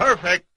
Perfect.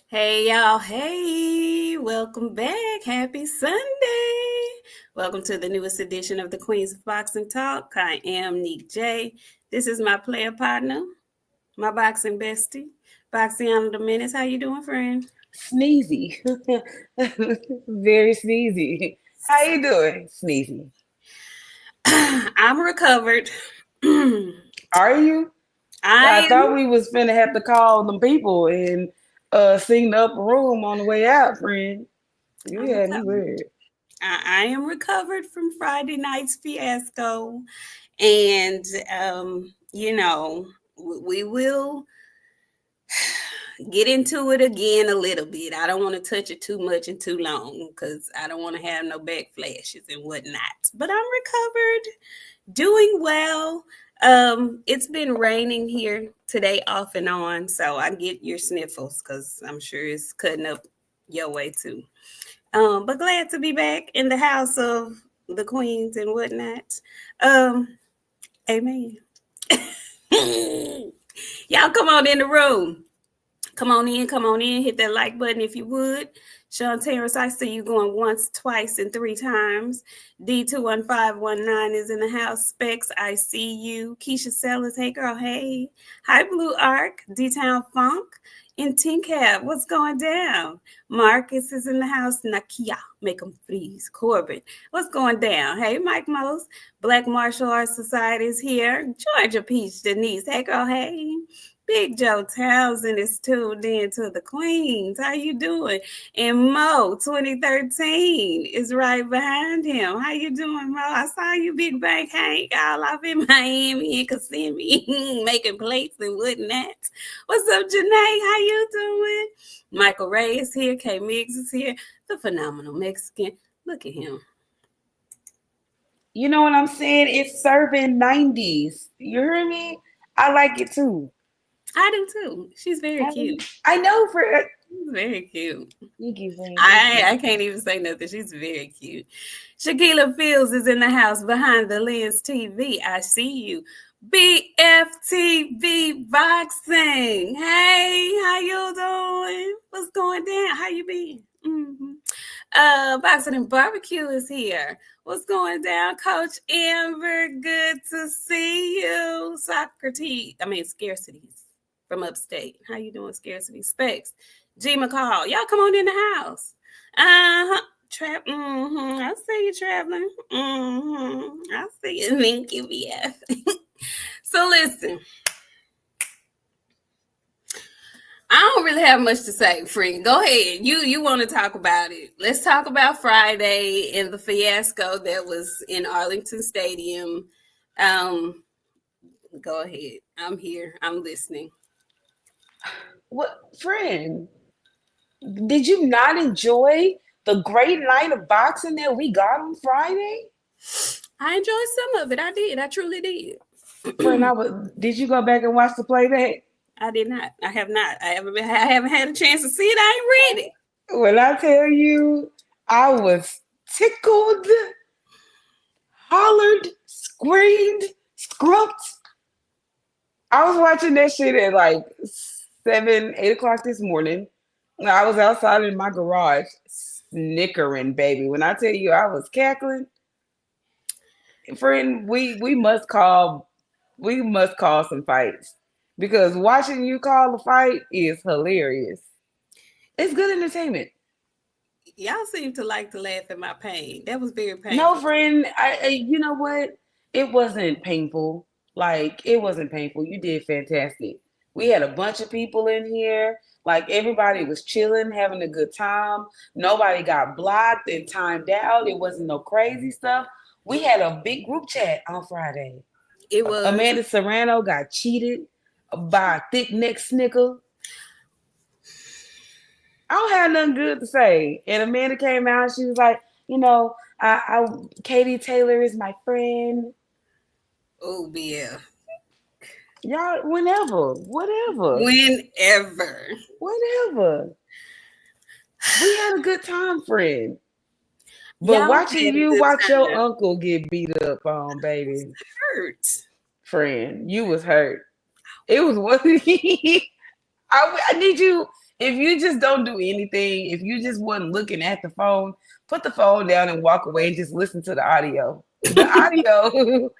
Hey y'all, hey, welcome back. Happy Sunday. Welcome to the newest edition of the Queens of Boxing Talk. I am Nik J. This is my player partner, my boxing bestie, BOXIANA and Nik. How you doing, friend? Sneezy. Very sneezy. How you doing, Sneezy? I'm recovered. Are you? I thought we was finna have to call them people and sing the upper room on the way out, friend. You had me weird. I am recovered from Friday night's fiasco. And, we will get into it again a little bit. I don't want to touch it too much and too long because I don't want to have no backflashes and whatnot. But I'm recovered, doing well. It's been raining here today off and on, so I get your sniffles because I'm sure it's cutting up your way too. But glad to be back in the house of the queens and whatnot. Amen. Y'all come on in the room. Come on in. Hit that like button if you would. Sean Terrence, I see you going once, twice, and 3 times. D21519 is in the house. Specs, I see you. Keisha Sellers, hey girl, hey. Hi Blue Arc, D-Town Funk, and Tincab, what's going down? Marcus is in the house. Nakia, make them freeze. Corbin, what's going down? Hey Mike Mose, Black Martial Arts Society is here. Georgia Peach Denise, hey girl, hey. Big Joe Townsend is tuned in to the Queens. How you doing? And Mo 2013 is right behind him. How you doing, Mo? I saw you, Big Bank Hank, all off in Miami and Kissimmee, making plates and whatnot. What's up, Janae? How you doing? Michael Ray is here. K Miggs is here. The phenomenal Mexican. Look at him. You know what I'm saying? It's serving 90s. You hear me? I like it too. I do too. She's very cute. I know She's very cute. Thank you, friend. I can't even say nothing. She's very cute. Shaquilla Fields is in the house behind the lens TV. I see you. BFTV Boxing. Hey, how you doing? What's going down? How you been? Boxing and Barbecue is here. What's going down, Coach Amber? Good to see you. Scarcities from upstate. How you doing, Scarcity? Specs. G McCall. Y'all come on in the house. Trap. I see you traveling. I see you. Thank you, BF. So listen. I don't really have much to say, friend. Go ahead. You want to talk about it. Let's talk about Friday and the fiasco that was in Arlington Stadium. Go ahead. I'm here. I'm listening. What, friend? Did you not enjoy the great night of boxing that we got on Friday? I enjoyed some of it. I did. I truly did. Friend, did you go back and watch the playback? I did not. I have not. I haven't had a chance to see it. I ain't read it. When I tell you, I was tickled, hollered, screamed, scrumped. I was watching that shit at like 7, 8 o'clock this morning. I was outside in my garage snickering, baby. When I tell you I was cackling, friend, we must call some fights because watching you call a fight is hilarious. It's good entertainment. Y'all seem to like to laugh at my pain. That was very No, painful. friend, you know what? It wasn't painful. Like it wasn't painful. You did fantastic. We had a bunch of people in here. Like everybody was chilling, having a good time. Nobody got blocked and timed out. It wasn't no crazy stuff. We had a big group chat on Friday. It was. Amanda Serrano got cheated by a thick neck snicker. I don't have nothing good to say. And Amanda came out. She was like, Katie Taylor is my friend. Oh, yeah. Y'all, whatever. Whenever. We had a good time, friend. But watching you watch your uncle get beat up on, baby. Hurt. Friend, you was hurt. It was one. I need you. If you just don't do anything, if you just wasn't looking at the phone, put the phone down and walk away and just listen to the audio. The audio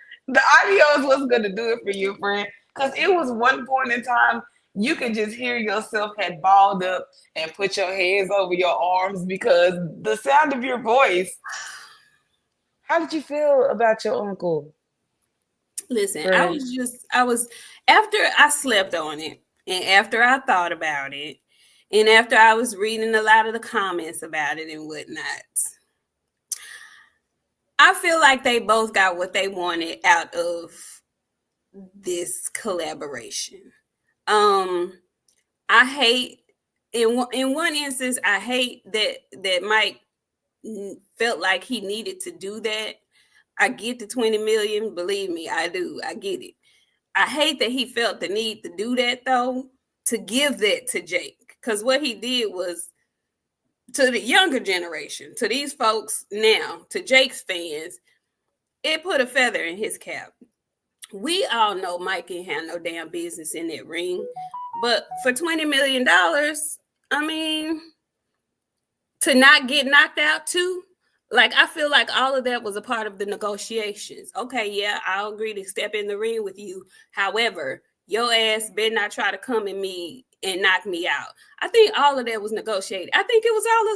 is what's gonna do it for you, friend. Because it was one point in time you could just hear yourself had balled up and put your hands over your arms because the sound of your voice. How did you feel about your uncle? Listen, friend? I was after I slept on it and after I thought about it and after I was reading a lot of the comments about it and whatnot, I feel like they both got what they wanted out of this collaboration. I hate in one instance, I hate that Mike felt like he needed to do that. I get the 20 million, believe me, I do. I get it. I hate that he felt the need to do that though, to give that to Jake. Because what he did was to the younger generation, to these folks now, to Jake's fans, it put a feather in his cap. We all know Mike ain't had no damn business in that ring. But for $20 million, I mean, to not get knocked out too, like I feel like all of that was a part of the negotiations. Okay, yeah, I'll agree to step in the ring with you. However, your ass better not try to come at me and knock me out. I think all of that was negotiated. I think it was all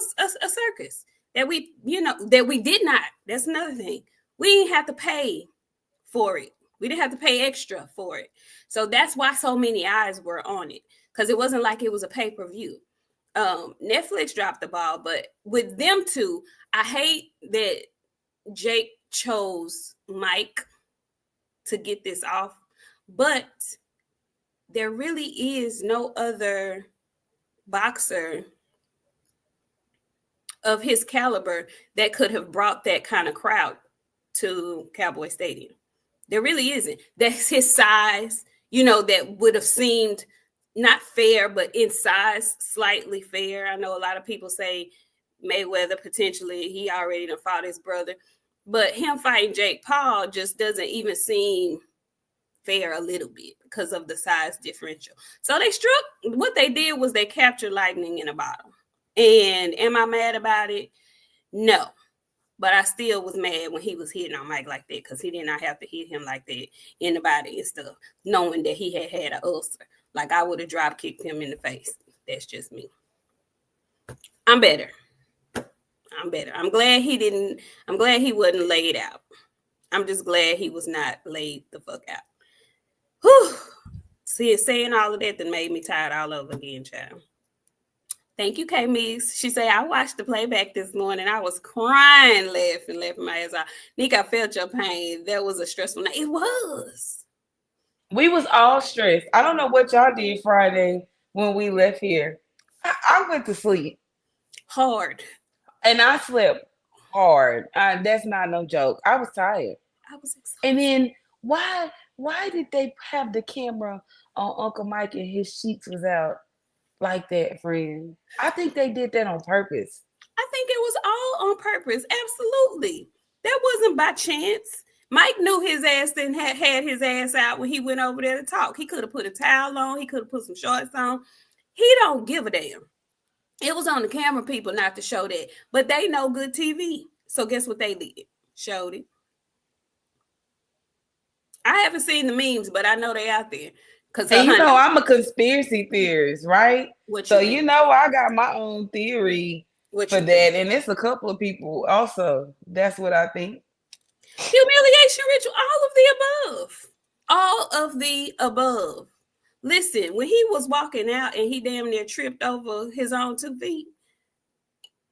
a circus that we did not. That's another thing. We didn't have to pay for it. We didn't have to pay extra for it. So that's why so many eyes were on it, because it wasn't like it was a pay-per-view. Netflix dropped the ball, but with them two, I hate that Jake chose Mike to get this off, but there really is no other boxer of his caliber that could have brought that kind of crowd to Cowboy Stadium. There really isn't. That's his size, that would have seemed not fair, but in size, slightly fair. I know a lot of people say Mayweather potentially, he already done fought his brother, but him fighting Jake Paul just doesn't even seem fair a little bit because of the size differential. So what they did was they captured lightning in a bottle. And am I mad about it? No. But I still was mad when he was hitting on Mike like that, because he did not have to hit him like that in the body and stuff, knowing that he had an ulcer. Like I would have drop kicked him in the face. That's just me. I'm better. I'm glad he wasn't laid out. I'm just glad he was not laid the fuck out. Whew. See, saying all of that that made me tired all over again, child. Thank you, K Meeks. She said, I watched the playback this morning. I was crying, laughing my ass off. Nik, I felt your pain. That was a stressful night. It was. We was all stressed. I don't know what y'all did Friday when we left here. I went to sleep. Hard. And I slept hard. That's not no joke. I was tired. I was exhausted. And then why did they have the camera on Uncle Mike and his sheets was out like that, friend? I think they did that on purpose. I think it was all on purpose. Absolutely. That wasn't by chance. Mike knew his ass didn't had his ass out when he went over there to talk. He could have put a towel on. He could have put some shorts on. He don't give a damn. It was on the camera people not to show that. But they know good TV. So guess what they did? Showed it. I haven't seen the memes, but I know they out there. Cause And you honey, know, I'm a conspiracy theorist, right? what So you you think? know, I got my own theory What for you think? that, and it's a couple of people also. That's what I think. Humiliation ritual, all of the above. All of the above. Listen, when he was walking out and he damn near tripped over his own 2 feet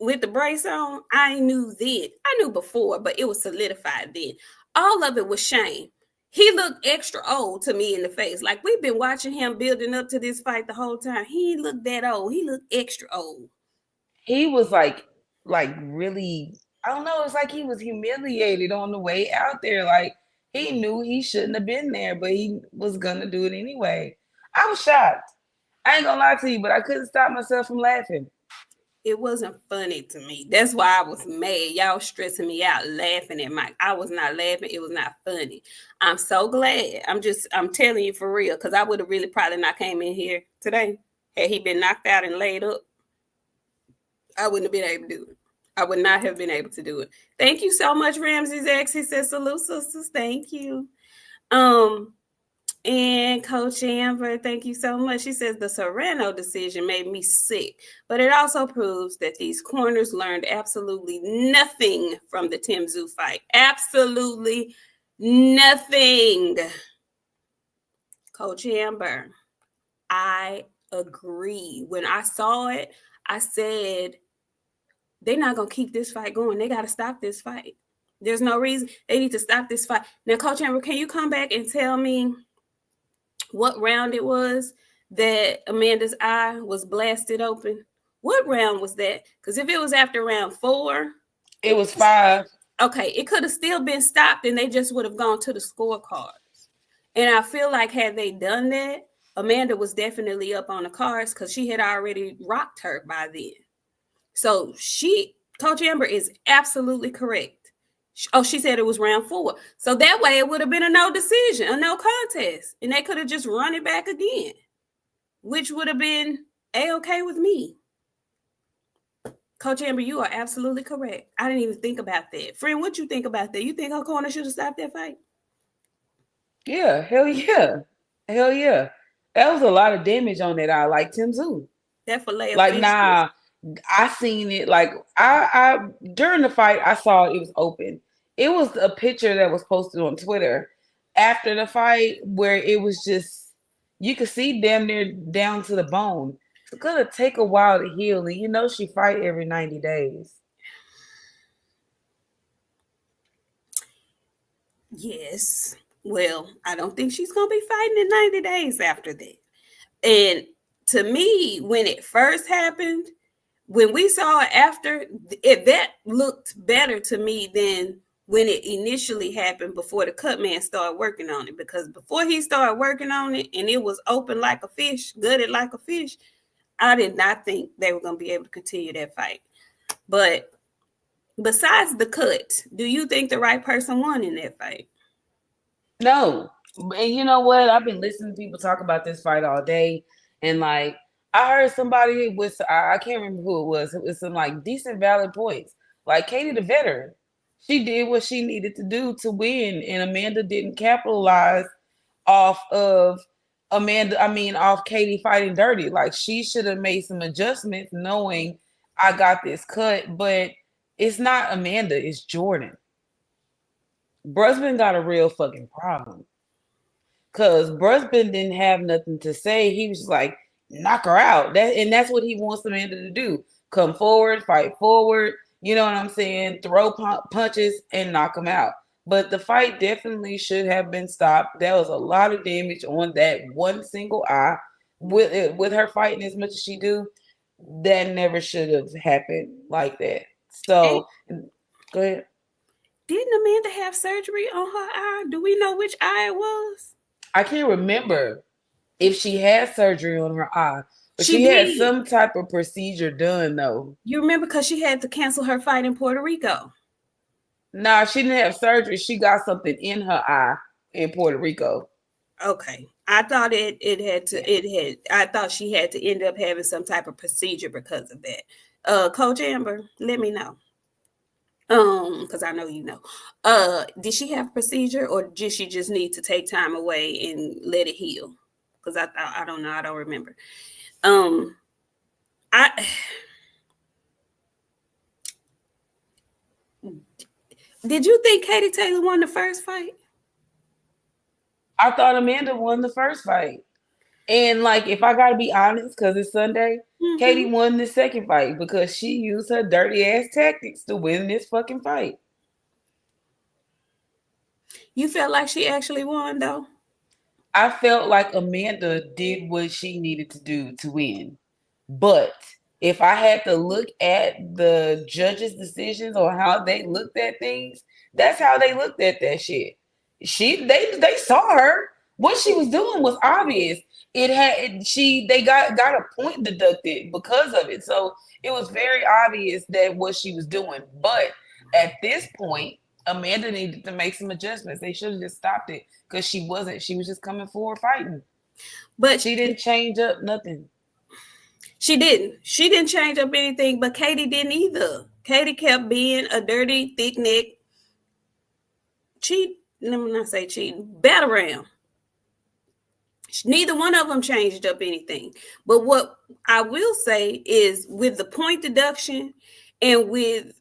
with the brace on, I knew then. I knew before, but it was solidified then. All of it was shame. He looked extra old to me in the face. Like we've been watching him building up to this fight the whole time. He looked that old. He looked extra old. He was like really, I don't know, it's like he was humiliated on the way out there. Like he knew he shouldn't have been there, but he was gonna do it anyway. I was shocked. I ain't gonna lie to you, but I couldn't stop myself from laughing. It wasn't funny to me. That's why I was mad. Y'all stressing me out laughing at Mike. I was not laughing. It was not funny. I'm so glad. I'm telling you for real, because I would have really probably not came in here today. Had he been knocked out and laid up, I wouldn't have been able to do it. I would not have been able to do it. Thank you so much, Ramsey's ex. He says, salute, sisters. Thank you. And Coach Amber, thank you so much. She says the Serrano decision made me sick, but it also proves that these corners learned absolutely nothing from the Tim Tszyu fight. Absolutely nothing. Coach Amber, I agree. When I saw it, I said, they're not going to keep this fight going. They got to stop this fight. There's no reason. They need to stop this fight. Now, Coach Amber, can you come back and tell me what round it was that Amanda's eye was blasted open? What round was that? Because if it was after round 4, it was 5. Okay, it could have still been stopped and they just would have gone to the scorecards. And I feel like had they done that, Amanda was definitely up on the cards because she had already rocked her by then. So Coach Amber is absolutely correct. Oh, she said it was round 4. So that way it would have been a no decision, a no contest. And they could have just run it back again, which would have been A-okay with me. Coach Amber, you are absolutely correct. I didn't even think about that. Friend, what you think about that? You think her corner should have stopped that fight? Yeah, hell yeah. Hell yeah. That was a lot of damage on that eye, like Tim Tszyu. That fillet of Like, fish. nah, I seen it. Like, I during the fight, I saw it was open. It was a picture that was posted on Twitter after the fight where it was just, you could see damn near down to the bone. It's gonna take a while to heal, and you know she fight every 90 days. Yes. Well, I don't think she's going to be fighting in 90 days after that. And to me, when it first happened, when we saw it after, that looked better to me than when it initially happened before the cut man started working on it. Because before he started working on it and it was open like a fish, gutted like a fish, I did not think they were going to be able to continue that fight. But besides the cut, do you think the right person won in that fight? No. And you know what? I've been listening to people talk about this fight all day. And like, I heard somebody with, I can't remember who it was. It was some like decent valid points. Like Katie the veteran, she did what she needed to do to win. And Amanda didn't capitalize off of off Katie fighting dirty. Like she should have made some adjustments knowing I got this cut. But it's not Amanda, it's Jordan. Brusman got a real fucking problem. Cause Brusman didn't have nothing to say. He was just like, knock her out. That's what he wants Amanda to do. Come forward, fight forward. You know what I'm saying? Throw punches and knock them out. But the fight definitely should have been stopped. There was a lot of damage on that one single eye. With her fighting as much as she do, that never should have happened like that. So, go ahead. Didn't Amanda have surgery on her eye? Do we know which eye it was? I can't remember if she had surgery on her eye, but she had did. some type of procedure done though. You remember because she had to cancel her fight in Puerto Rico. Nah, she didn't have surgery. She got something in her eye in Puerto Rico. Okay. I thought I thought she had to end up having some type of procedure because of that. Coach Amber, let me know. Because I know you know. Did she have a procedure or did she just need to take time away and let it heal? Because I don't know, I don't remember. Um I Did you think Katie Taylor won the first fight? I thought Amanda won the first fight. And like, if I gotta be honest, because it's Sunday, Katie Mm-hmm. won the second fight because she used her dirty ass tactics to win this fucking fight. You felt like she actually won though? I felt like Amanda did what she needed to do to win. But if I had to look at the judges' decisions or how they looked at things, that's how they looked at that shit. They saw her. What she was doing was obvious. They got a point deducted because of it. So it was very obvious that what she was doing. But at this point, Amanda needed to make some adjustments. They should have just stopped it because she was just coming forward fighting. But She didn't change up nothing. she didn't. She didn't change up anything, but Katie didn't either. Katie kept being a dirty, thick neck, let me not say cheating, battle round. Neither one of them changed up anything. But what I will say is with the point deduction and with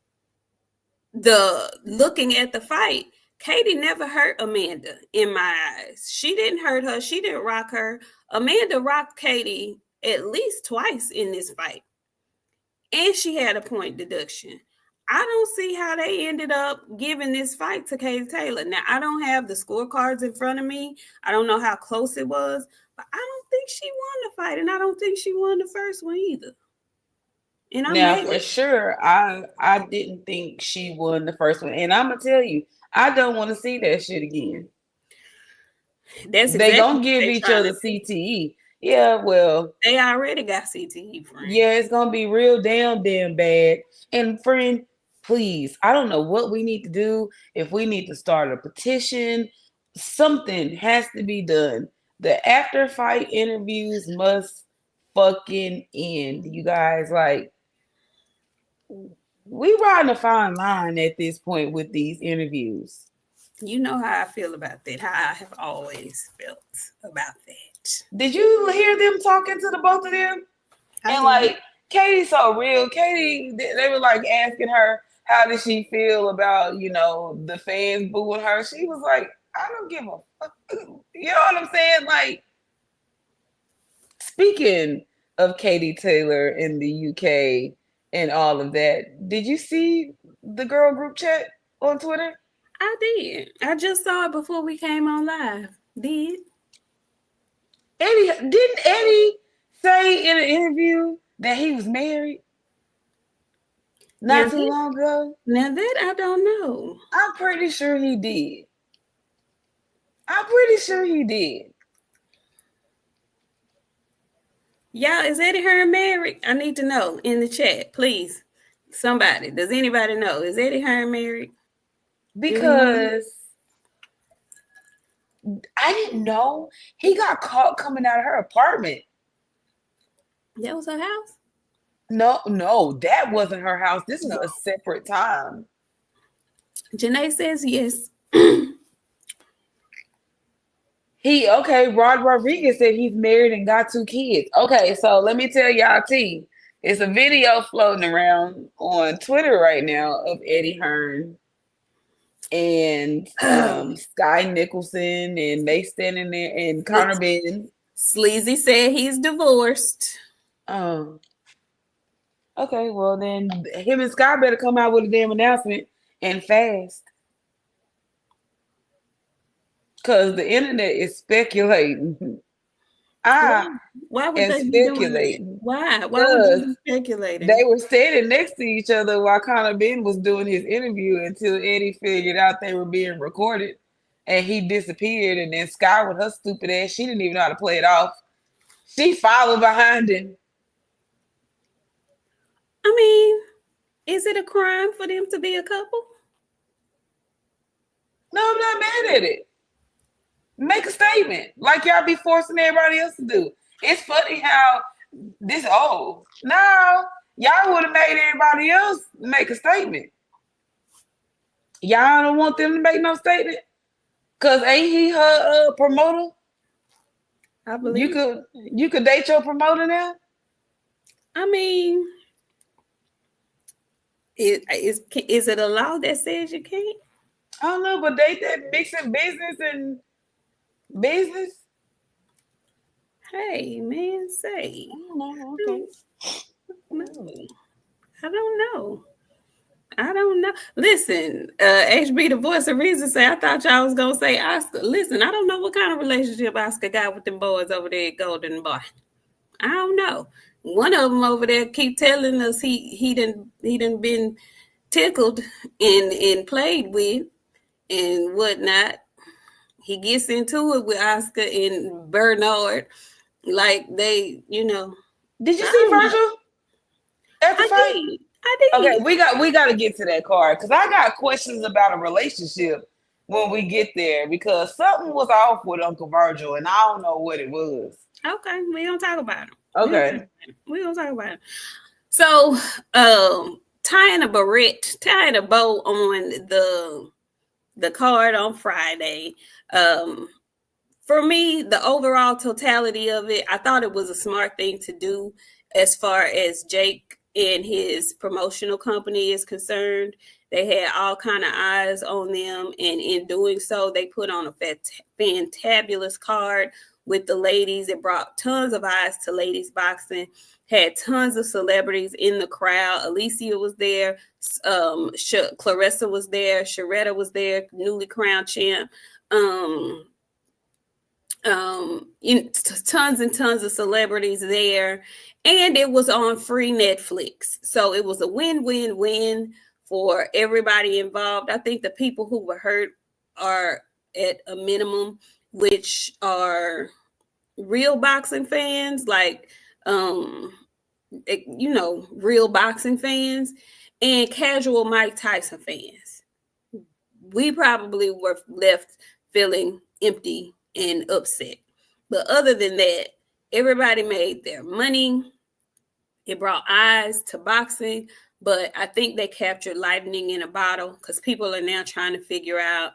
the looking at the fight, Katie never hurt Amanda in my eyes. She didn't hurt her. She didn't rock her. Amanda rocked Katie at least twice in this fight. And she had a point deduction. I don't see how they ended up giving this fight to Katie Taylor. Now, I don't have the scorecards in front of me. I don't know how close it was, but I don't think she won the fight, and I don't think she won the first one either. And I'm Now, mad. for sure, I didn't think she won the first one, and I'm gonna tell you, I don't want to see that shit again. That's They exactly gonna what give they each trying other to do. CTE. Yeah, well, They already got CTE, friend. yeah, it's gonna be real damn bad. And friend, please, I don't know what we need to do. If we need to start a petition, something has to be done. The after fight interviews must fucking end. You guys, like, we riding a fine line at this point with these interviews. You know how I feel about that, how I have always felt about that. Did you hear them talking to the both of them? I And did. like, Katie's so real. Katie, they were like asking her how did she feel about, the fans booing her. She was like, I don't give a fuck. You know what I'm saying? Like, speaking of Katie Taylor in the UK and all of that, did you see the girl group chat on Twitter? I did. I just saw it before we came on live. Did. Didn't Eddie say in an interview that he was married Now not too that, long ago? now that I don't know. I'm pretty sure he did. I'm pretty sure he did. Y'all, is Eddie Hearn married? I need to know in the chat, please. Somebody. Does anybody know? Is Eddie Hearn married? Do we know? Because I didn't know he got caught coming out of her apartment. That was her house? No, that wasn't her house. This was No. a separate time. Janae says yes. Rod Rodriguez said he's married and got 2 kids. Okay, so let me tell y'all, it's a video floating around on Twitter right now of Eddie Hearn and Sky Nicholson and they standing there and Connor Ben. Sleazy said he's divorced. Okay, well then him and Sky better come out with a damn announcement and fast. Cause the internet is speculating. Why would And they be doing that? speculating. Why? Why would they be speculating? They were standing next to each other while Connor Ben was doing his interview until Eddie figured out they were being recorded and he disappeared. And then Sky with her stupid ass, she didn't even know how to play it off. She followed behind him. I mean, is it a crime for them to be a couple? No, I'm not mad at it. Make a statement like y'all be forcing everybody else to do. It's funny how this now y'all would have made everybody else make a statement. Y'all don't want them to make no statement because ain't he her promoter? I believe you could date your promoter now. I mean, is it a law that says you can't? I don't know, but date that mixing business and business. Hey, man, say. I don't know. Okay. I don't know. Listen, HB, the voice of reason, say, I thought y'all was going to say Oscar. Listen, I don't know what kind of relationship Oscar got with them boys over there at Golden Boy. I don't know. One of them over there keep telling us he done been tickled and played with and whatnot. He gets into it with Oscar and Bernard. Like they, Did you see Virgil at the fight? I did. Okay, we got to get to that card because I got questions about a relationship when we get there because something was off with Uncle Virgil and I don't know what it was. Okay, we don't talk about it. Okay, we don't talk about it. So, tying a bow on the card on Friday. For me, the overall totality of it, I thought it was a smart thing to do as far as Jake and his promotional company is concerned. They had all kind of eyes on them, and in doing so, they put on a fantabulous card with the ladies. It brought tons of eyes to ladies boxing, had tons of celebrities in the crowd. Alicia was there, Clarissa was there, Sharetta was there, newly crowned champ. Tons and tons of celebrities there, and it was on free Netflix, so it was a win-win-win for everybody involved. I think the people who were hurt are at a minimum, which are real boxing fans, like real boxing fans, and casual Mike Tyson fans. We probably were left feeling empty and upset. But other than that, everybody made their money. It brought eyes to boxing, but I think they captured lightning in a bottle because people are now trying to figure out,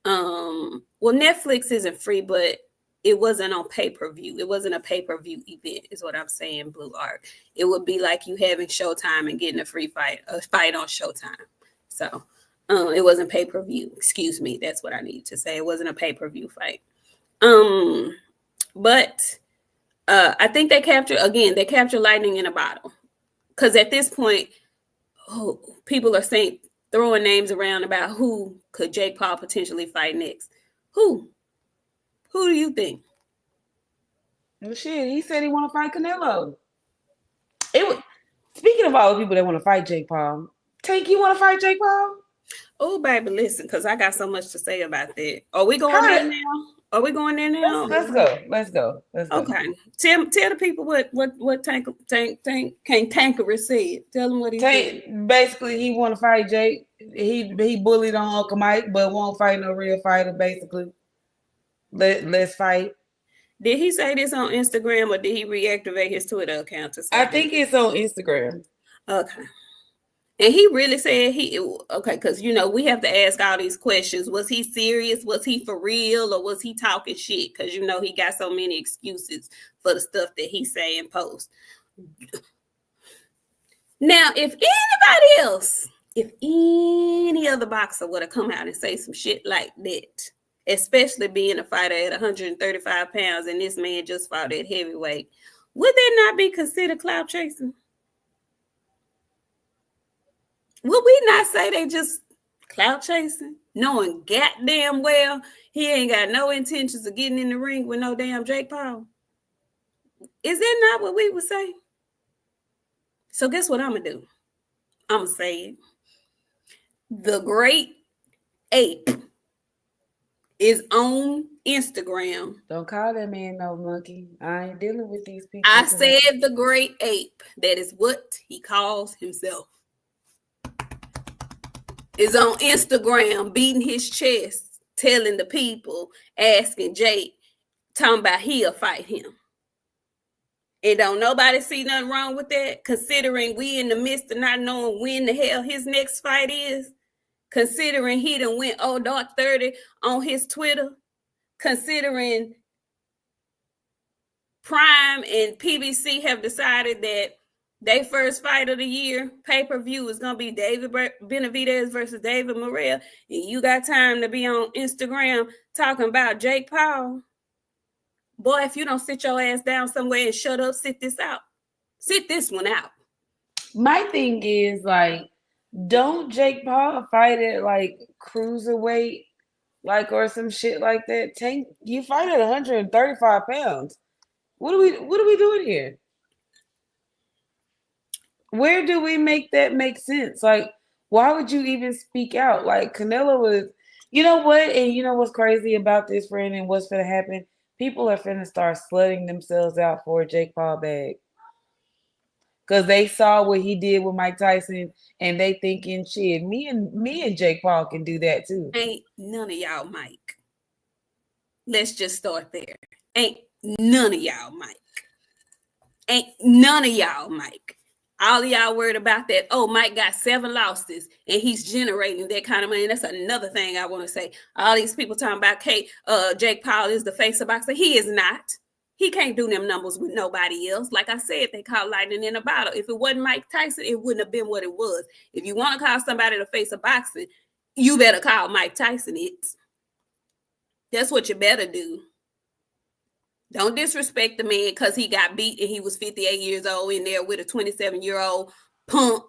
Netflix isn't free, but it wasn't on pay-per-view. It wasn't a pay-per-view event is what I'm saying, Blue Art. It would be like you having Showtime and getting a fight on Showtime. So it wasn't pay-per-view. Excuse me. That's what I need to say. It wasn't a pay-per-view fight. But I think they capture lightning in a bottle. Because at this point, people are throwing names around about who could Jake Paul potentially fight next. Who do you think? Well, shit, he said he want to fight Canelo. Speaking of all the people that want to fight Jake Paul, Tank, you want to fight Jake Paul? Oh, baby, listen, because I got so much to say about that. Are we going there now? Are we going there now? Let's go. Okay. Tell the people what Tankerous said. Tell them what he said. Basically, he want to fight Jake. He bullied on Uncle Mike, but won't fight no real fighter. Basically, let's fight. Did he say this on Instagram or did he reactivate his Twitter account to say I think it's on Instagram. Okay. And he really said because we have to ask all these questions. Was he serious? Was he for real? Or was he talking shit? Because he got so many excuses for the stuff that he say and post. Now, if any other boxer would have come out and say some shit like that, especially being a fighter at 135 pounds and this man just fought at heavyweight, would that not be considered clout chasing? Would we not say they just clout chasing, knowing goddamn well he ain't got no intentions of getting in the ring with no damn Jake Paul? Is that not what we would say? So guess what I'm going to do? I'm going to say it. The Great Ape is on Instagram. Don't call that man no monkey. I ain't dealing with these people. I said the Great Ape. That is what he calls himself. Is on Instagram beating his chest, telling the people, asking Jake, talking about he'll fight him. And don't nobody see nothing wrong with that, considering we in the midst of not knowing when the hell his next fight is, considering he done went dark 30 on his Twitter, considering Prime and PBC have decided that their first fight of the year pay-per-view is going to be David Benavidez versus David Morrell, and you got time to be on Instagram talking about Jake Paul. Boy, if you don't sit your ass down somewhere and shut up, sit this out. Sit this one out. My thing is, like, don't Jake Paul fight at, like, cruiserweight, like, or some shit like that? Tank, you fight at 135 pounds. What are we doing here? Where do we make that make sense? Like, why would you even speak out? Like, Canelo was, you know what? And you know what's crazy about this, friend, and what's going to happen? People are finna start slutting themselves out for a Jake Paul bag. Because they saw what he did with Mike Tyson, and they thinking, shit, me and Jake Paul can do that too. Ain't none of y'all Mike. Let's just start there. Ain't none of y'all Mike. Ain't none of y'all Mike. All of y'all worried about that. Oh, Mike got 7 losses and he's generating that kind of money. That's another thing I want to say. All these people talking about Jake Paul is the face of boxing. He is not. He can't do them numbers with nobody else. Like I said, they call lightning in a bottle. If it wasn't Mike Tyson, it wouldn't have been what it was. If you want to call somebody the face of boxing, you better call Mike Tyson it. That's what you better do. Don't disrespect the man because he got beat and he was 58 years old in there with a 27-year-old punk.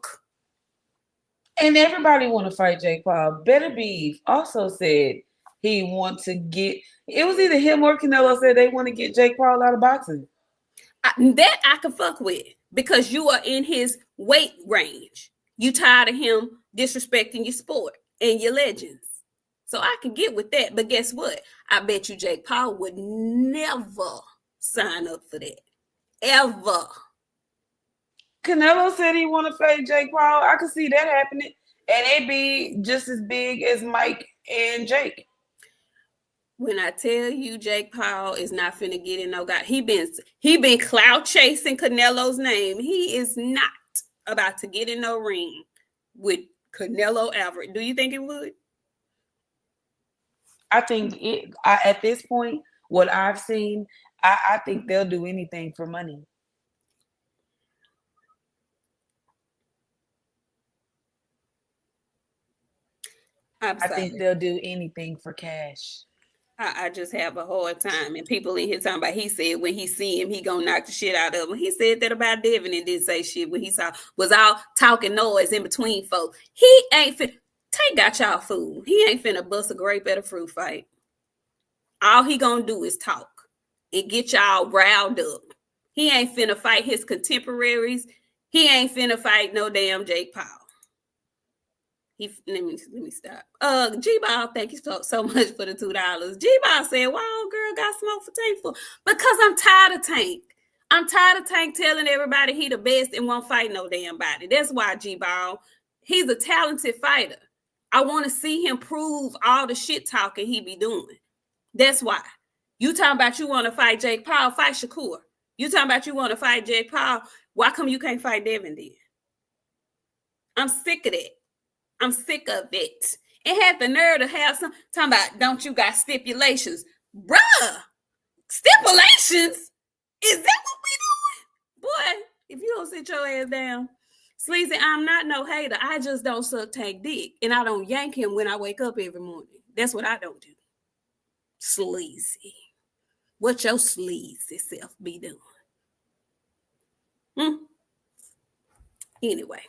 And everybody want to fight Jake Paul. Better Beef also said he want to get, it was either him or Canelo said they want to get Jake Paul out of boxing. That I can fuck with because you are in his weight range. You tired of him disrespecting your sport and your legends. So I can get with that. But guess what? I bet you Jake Paul would never sign up for that. Ever. Canelo said he want to fight Jake Paul. I could see that happening. And it'd be just as big as Mike and Jake. When I tell you Jake Paul is not finna get in no guy, he been clout chasing Canelo's name. He is not about to get in no ring with Canelo Alvarez. Do you think it would? I think at this point, what I've seen, I think they'll do anything for money. I think they'll do anything for cash. I just have a hard time. And people in here talking about, he said when he see him, he gonna knock the shit out of him. He said that about Devin and didn't say shit when he was all talking noise in between folks. He ain't Tank got y'all fooled. He ain't finna bust a grape at a fruit fight. All he gonna do is talk and get y'all riled up. He ain't finna fight his contemporaries. He ain't finna fight no damn Jake Paul. Let me stop. G-Ball, thank you so much for the $2. G-Ball said, wow, girl, got smoke for Tank for. Because I'm tired of Tank. I'm tired of Tank telling everybody he the best and won't fight no damn body. That's why, G-Ball, he's a talented fighter. I want to see him prove all the shit talking he be doing. That's why. You talking about you want to fight Jake Paul, fight Shakur. You talking about you want to fight Jake Paul, why come you can't fight Devin then? I'm sick of that. I'm sick of it. It had the nerve to have some talking about, don't you got stipulations? Bruh, stipulations? Is that what we doing? Boy, if you don't sit your ass down. Sleazy, I'm not no hater. I just don't suck Tank dick. And I don't yank him when I wake up every morning. That's what I don't do. Sleazy. What your sleazy self be doing? Anyway.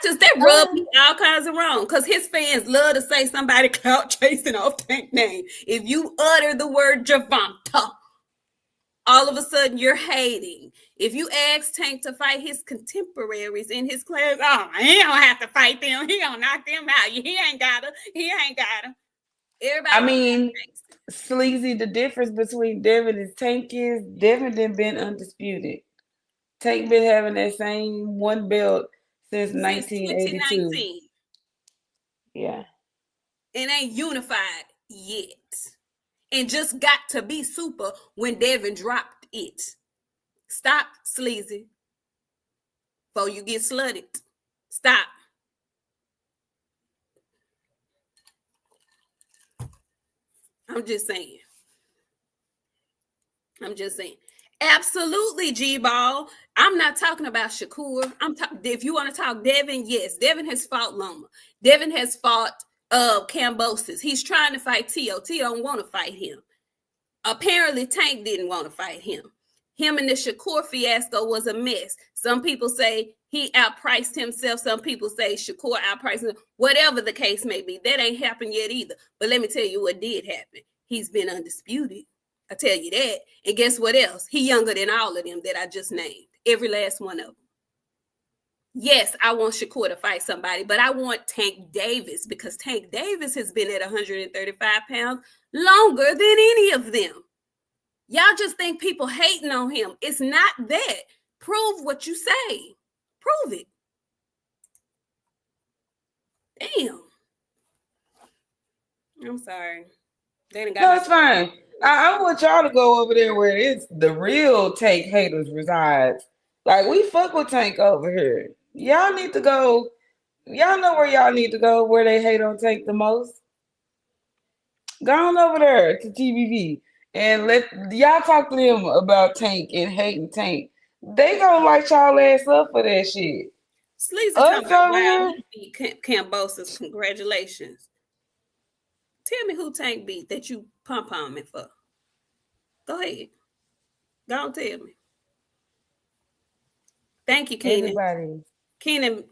That rubbed me all kinds of wrong because his fans love to say somebody clout chasing off Tank name. If you utter the word Gervonta, all of a sudden you're hating. If you ask Tank to fight his contemporaries in his class, he don't have to fight them. He gonna knock them out. He ain't gotta. Everybody. I mean, Sleazy, the difference between Devin and Tank is Devin done been undisputed. Tank been having that same one belt since 1982. 2019. Yeah. It ain't unified yet. And just got to be super when Devin dropped it. Stop, sleazy. Before you get slutted. Stop. I'm just saying. Absolutely, G-Ball. I'm not talking about Shakur. If you want to talk Devin, yes. Devin has fought Loma. Devin has fought Kambosos. He's trying to fight T.O. T.O. don't want to fight him. Apparently, Tank didn't want to fight him. Him and the Shakur fiasco was a mess. Some people say he outpriced himself. Some people say Shakur outpriced him. Whatever the case may be, that ain't happened yet either. But let me tell you what did happen. He's been undisputed. I tell you that. And guess what else? He younger than all of them that I just named. Every last one of them. Yes, I want Shakur to fight somebody, but I want Tank Davis because Tank Davis has been at 135 pounds longer than any of them. Y'all just think people hating on him. It's not that. Prove what you say. Prove it. Damn. I'm sorry. No, it's fine. I want y'all to go over there where it's the real Tank haters resides. Like, we fuck with Tank over here. Y'all need to go. Y'all know where y'all need to go, where they hate on Tank the most. Go on over there to TVV and let y'all talk to them about Tank and hating Tank. They gonna light y'all ass up for that shit. Sleazy talking about wild Kambosos. Congratulations. Tell me who Tank beat that you pom-pomming for. Go ahead. Don't tell me. Thank you, Keenan. Everybody.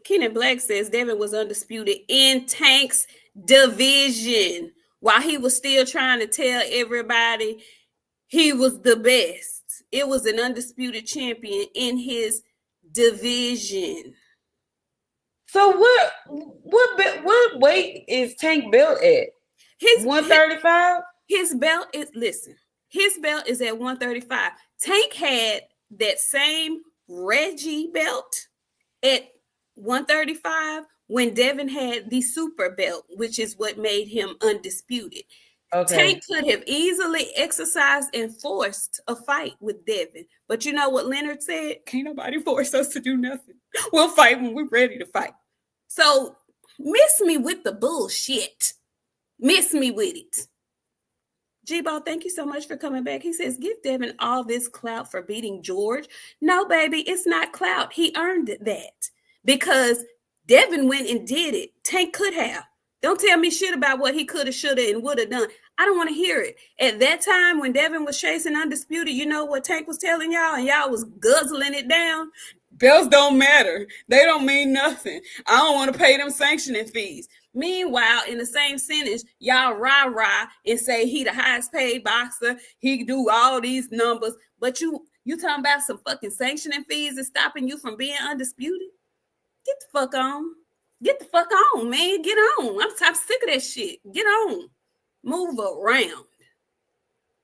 Keenan Black says Devin was undisputed in Tank's division while he was still trying to tell everybody he was the best. It was an undisputed champion in his division. So what weight is Tank belt at? His 135? His belt is, listen, his belt is at 135. Tank had that same Reggie belt at 135 when Devin had the super belt, which is what made him undisputed. Okay. Tank could have easily exercised and forced a fight with Devin. But you know what Leonard said? Can't nobody force us to do nothing. We'll fight when we're ready to fight. So miss me with the bullshit. Miss me with it. G-Ball, thank you so much for coming back. He says, give Devin all this clout for beating George. No, baby, it's not clout. He earned that because Devin went and did it. Tank could have. Don't tell me shit about what he could have, should have, and would have done. I don't want to hear it. At that time when Devin was chasing undisputed, you know what Tank was telling y'all, and y'all was guzzling it down? Belts don't matter. They don't mean nothing. I don't want to pay them sanctioning fees. Meanwhile, in the same sentence, y'all rah-rah and say he the highest paid boxer. He do all these numbers. But you talking about some fucking sanctioning fees and stopping you from being undisputed? Get the fuck on. Get the fuck on, man. Get on. I'm sick of that shit. Get on. Move around.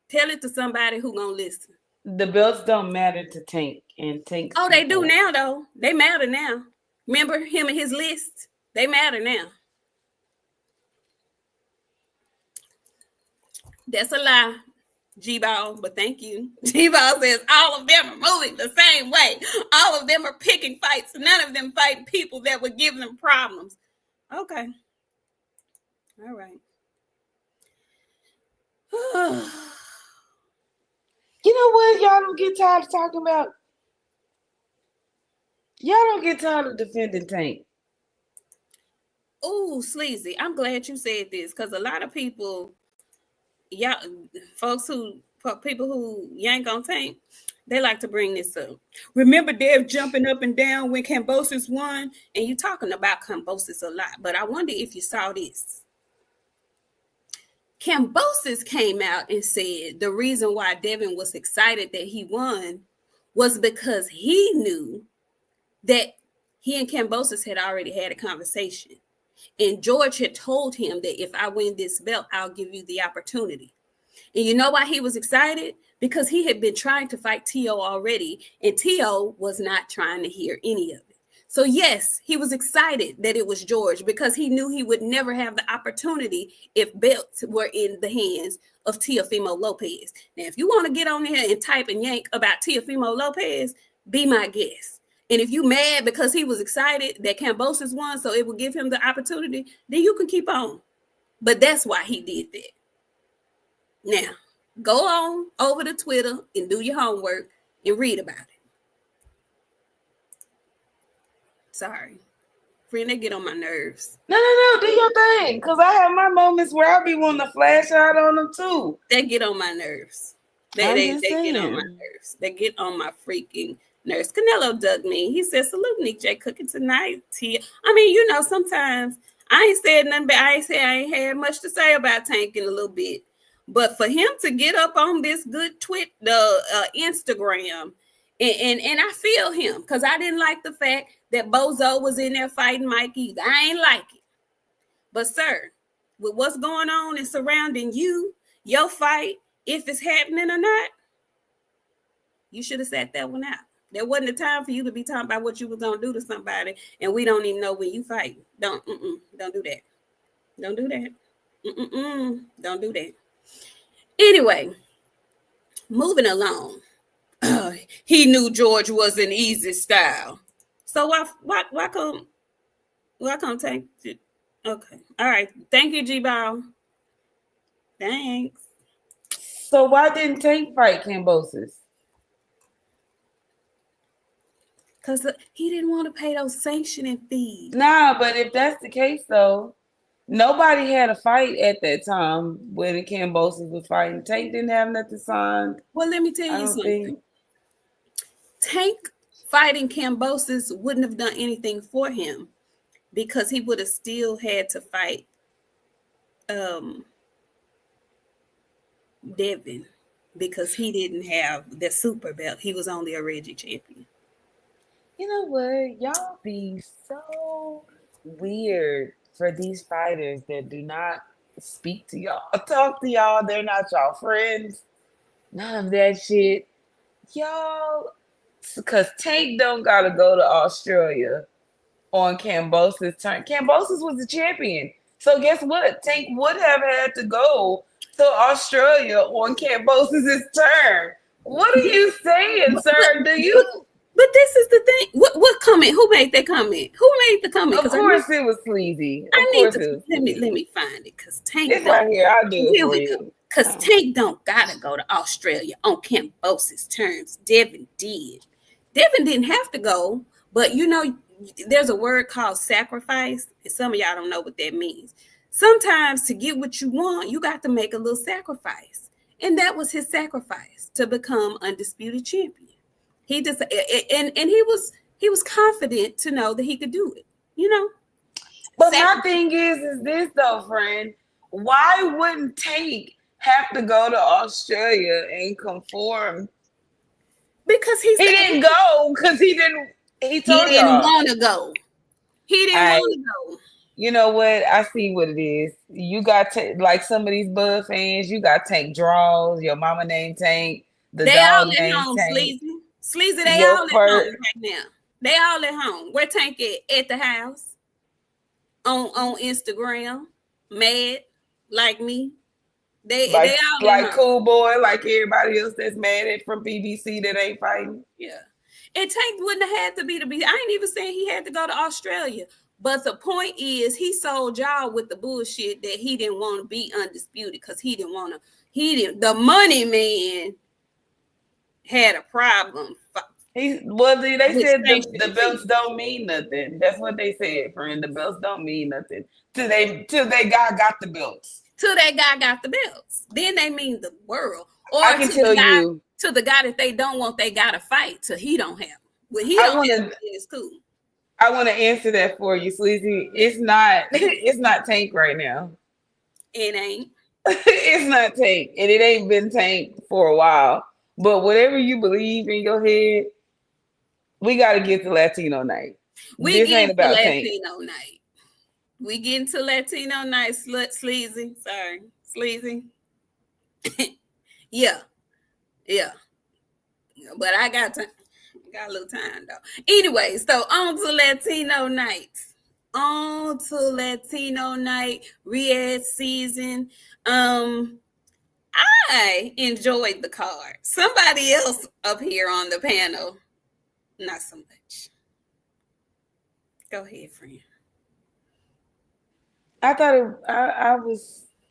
Tell it to somebody who gonna listen. The belts don't matter to Tank and Tank. Oh, they do now, though. They matter now. Remember him and his list? They matter now. That's a lie, G-Ball, but thank you. G-Ball says all of them are moving the same way. All of them are picking fights. None of them fighting people that would give them problems. Okay. All right. You know what y'all don't get tired of talking about? Y'all don't get tired of defending Tank. Oh, Sleazy, I'm glad you said this because a lot of people, people who yank on Tank, they like to bring this up. Remember Dev jumping up and down when Kambosos won? And you talking about Kambosos a lot, but I wonder if you saw this. Kambosos came out and said the reason why Devin was excited that he won was because he knew that he and Kambosos had already had a conversation. And George had told him that if I win this belt, I'll give you the opportunity. And you know why he was excited? Because he had been trying to fight T.O. already, and T.O. was not trying to hear any of it. So yes, he was excited that it was George because he knew he would never have the opportunity if belts were in the hands of Teofimo Lopez. Now, if you want to get on here and type and yank about Teofimo Lopez, be my guest. And if you mad because he was excited that Kambosos won, so it would give him the opportunity, then you can keep on. But that's why he did that. Now, go on over to Twitter and do your homework and read about it. Sorry. Friend, they get on my nerves. No, do your thing. Because I have my moments where I be wanting to flash out on them too. They get on my nerves. They get on my nerves. They get on my freaking nerves. Canelo dug me. He said, salute Nik J cooking tonight. I mean, you know, sometimes I ain't said nothing, but I ain't had much to say about Tank in a little bit. But for him to get up on this good Instagram, and I feel him because I didn't like the fact that Bozo was in there fighting Mike either. I ain't like it. But sir, with what's going on and surrounding you, your fight, if it's happening or not, you should have sat that one out. There wasn't a time for you to be talking about what you was gonna do to somebody, and we don't even know when you fight. Don't do that. Don't do that. Don't do that. Anyway, moving along. He knew George was an easy style. So why come Tank? Okay. All right. Thank you, G-Ball. Thanks. So why didn't Tank fight Kambosos? Because he didn't want to pay those sanctioning fees. Nah, but if that's the case, though, nobody had a fight at that time when Kambosos was fighting. Tank didn't have nothing signed. Well, let me tell you something. Tank fighting Kambosos wouldn't have done anything for him because he would have still had to fight Devin because he didn't have the super belt. He was only a Reggie champion. You know what? Y'all be so weird for these fighters that do not speak to y'all, talk to y'all. They're not y'all friends. None of that shit. Y'all, because Tank don't got to go to Australia on Kambosos' turn. Kambosos was the champion. So guess what? Tank would have had to go to Australia on Kambosos' turn. What are you saying, sir? Do you... But this is the thing. What comment? Who made that comment? Who made the comment? Of course, it was sleazy. Let me find it because Tank. It's right here. I'll do it for you. Because Tank don't gotta go to Australia on Kambosos' terms. Devin did. Devin didn't have to go, but you know, there's a word called sacrifice, and some of y'all don't know what that means. Sometimes to get what you want, you got to make a little sacrifice, and that was his sacrifice to become undisputed champion. He just and he was confident to know that he could do it, you know. But my thing is this though, friend. Why wouldn't Tank have to go to Australia and conform? Because he didn't go because he didn't. He told he didn't want to go. He didn't want to go. You know what? I see what it is. You got like some of these Bud fans. You got Tank draws. Your mama named Tank. The they dog all at named home, Tank. Sleazy, they all at home right now. They all at home. Where Tank at the house? On Instagram, mad like me. They all like Cool Boy, like everybody else that's mad at from BBC that ain't fighting. Yeah. And Tank wouldn't have had to be I ain't even saying he had to go to Australia. But the point is, he sold y'all with the bullshit that he didn't want to be undisputed because the money man had a problem. They said the belts don't mean nothing. That's what they said, friend. The belts don't mean nothing till they got the belts. Till that guy got the belts, then they mean the world. Or I can tell you to the guy that they don't want, they gotta fight till he don't have. Well, he don't have it, it's cool. I want to answer that for you, Sleazy. It's not Tank right now. It ain't. It's not Tank, and it ain't been Tank for a while. But whatever you believe in your head, we got to get to Latino night. This ain't about Latino night. We get into Latino night, Sleazy. Sorry, Sleazy. Yeah. But I got Got a little time though. Anyway, so on to Latino night. On to Latino night, Riyadh season. I enjoyed the card. Somebody else up here on the panel, not so much. Go ahead, friend. I thought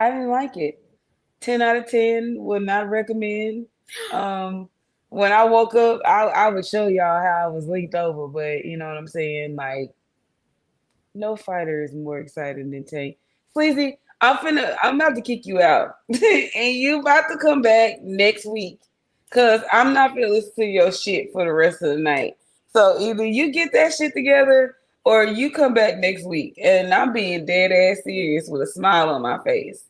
I didn't like it. 10 out of 10 would not recommend. When I woke up, I would show y'all how I was linked over, but you know what I'm saying? Like, no fighter is more exciting than Tank. Sleazy, I'm about to kick you out. And you about to come back next week. Cause I'm not gonna listen to your shit for the rest of the night. So either you get that shit together or you come back next week. And I'm being dead ass serious with a smile on my face.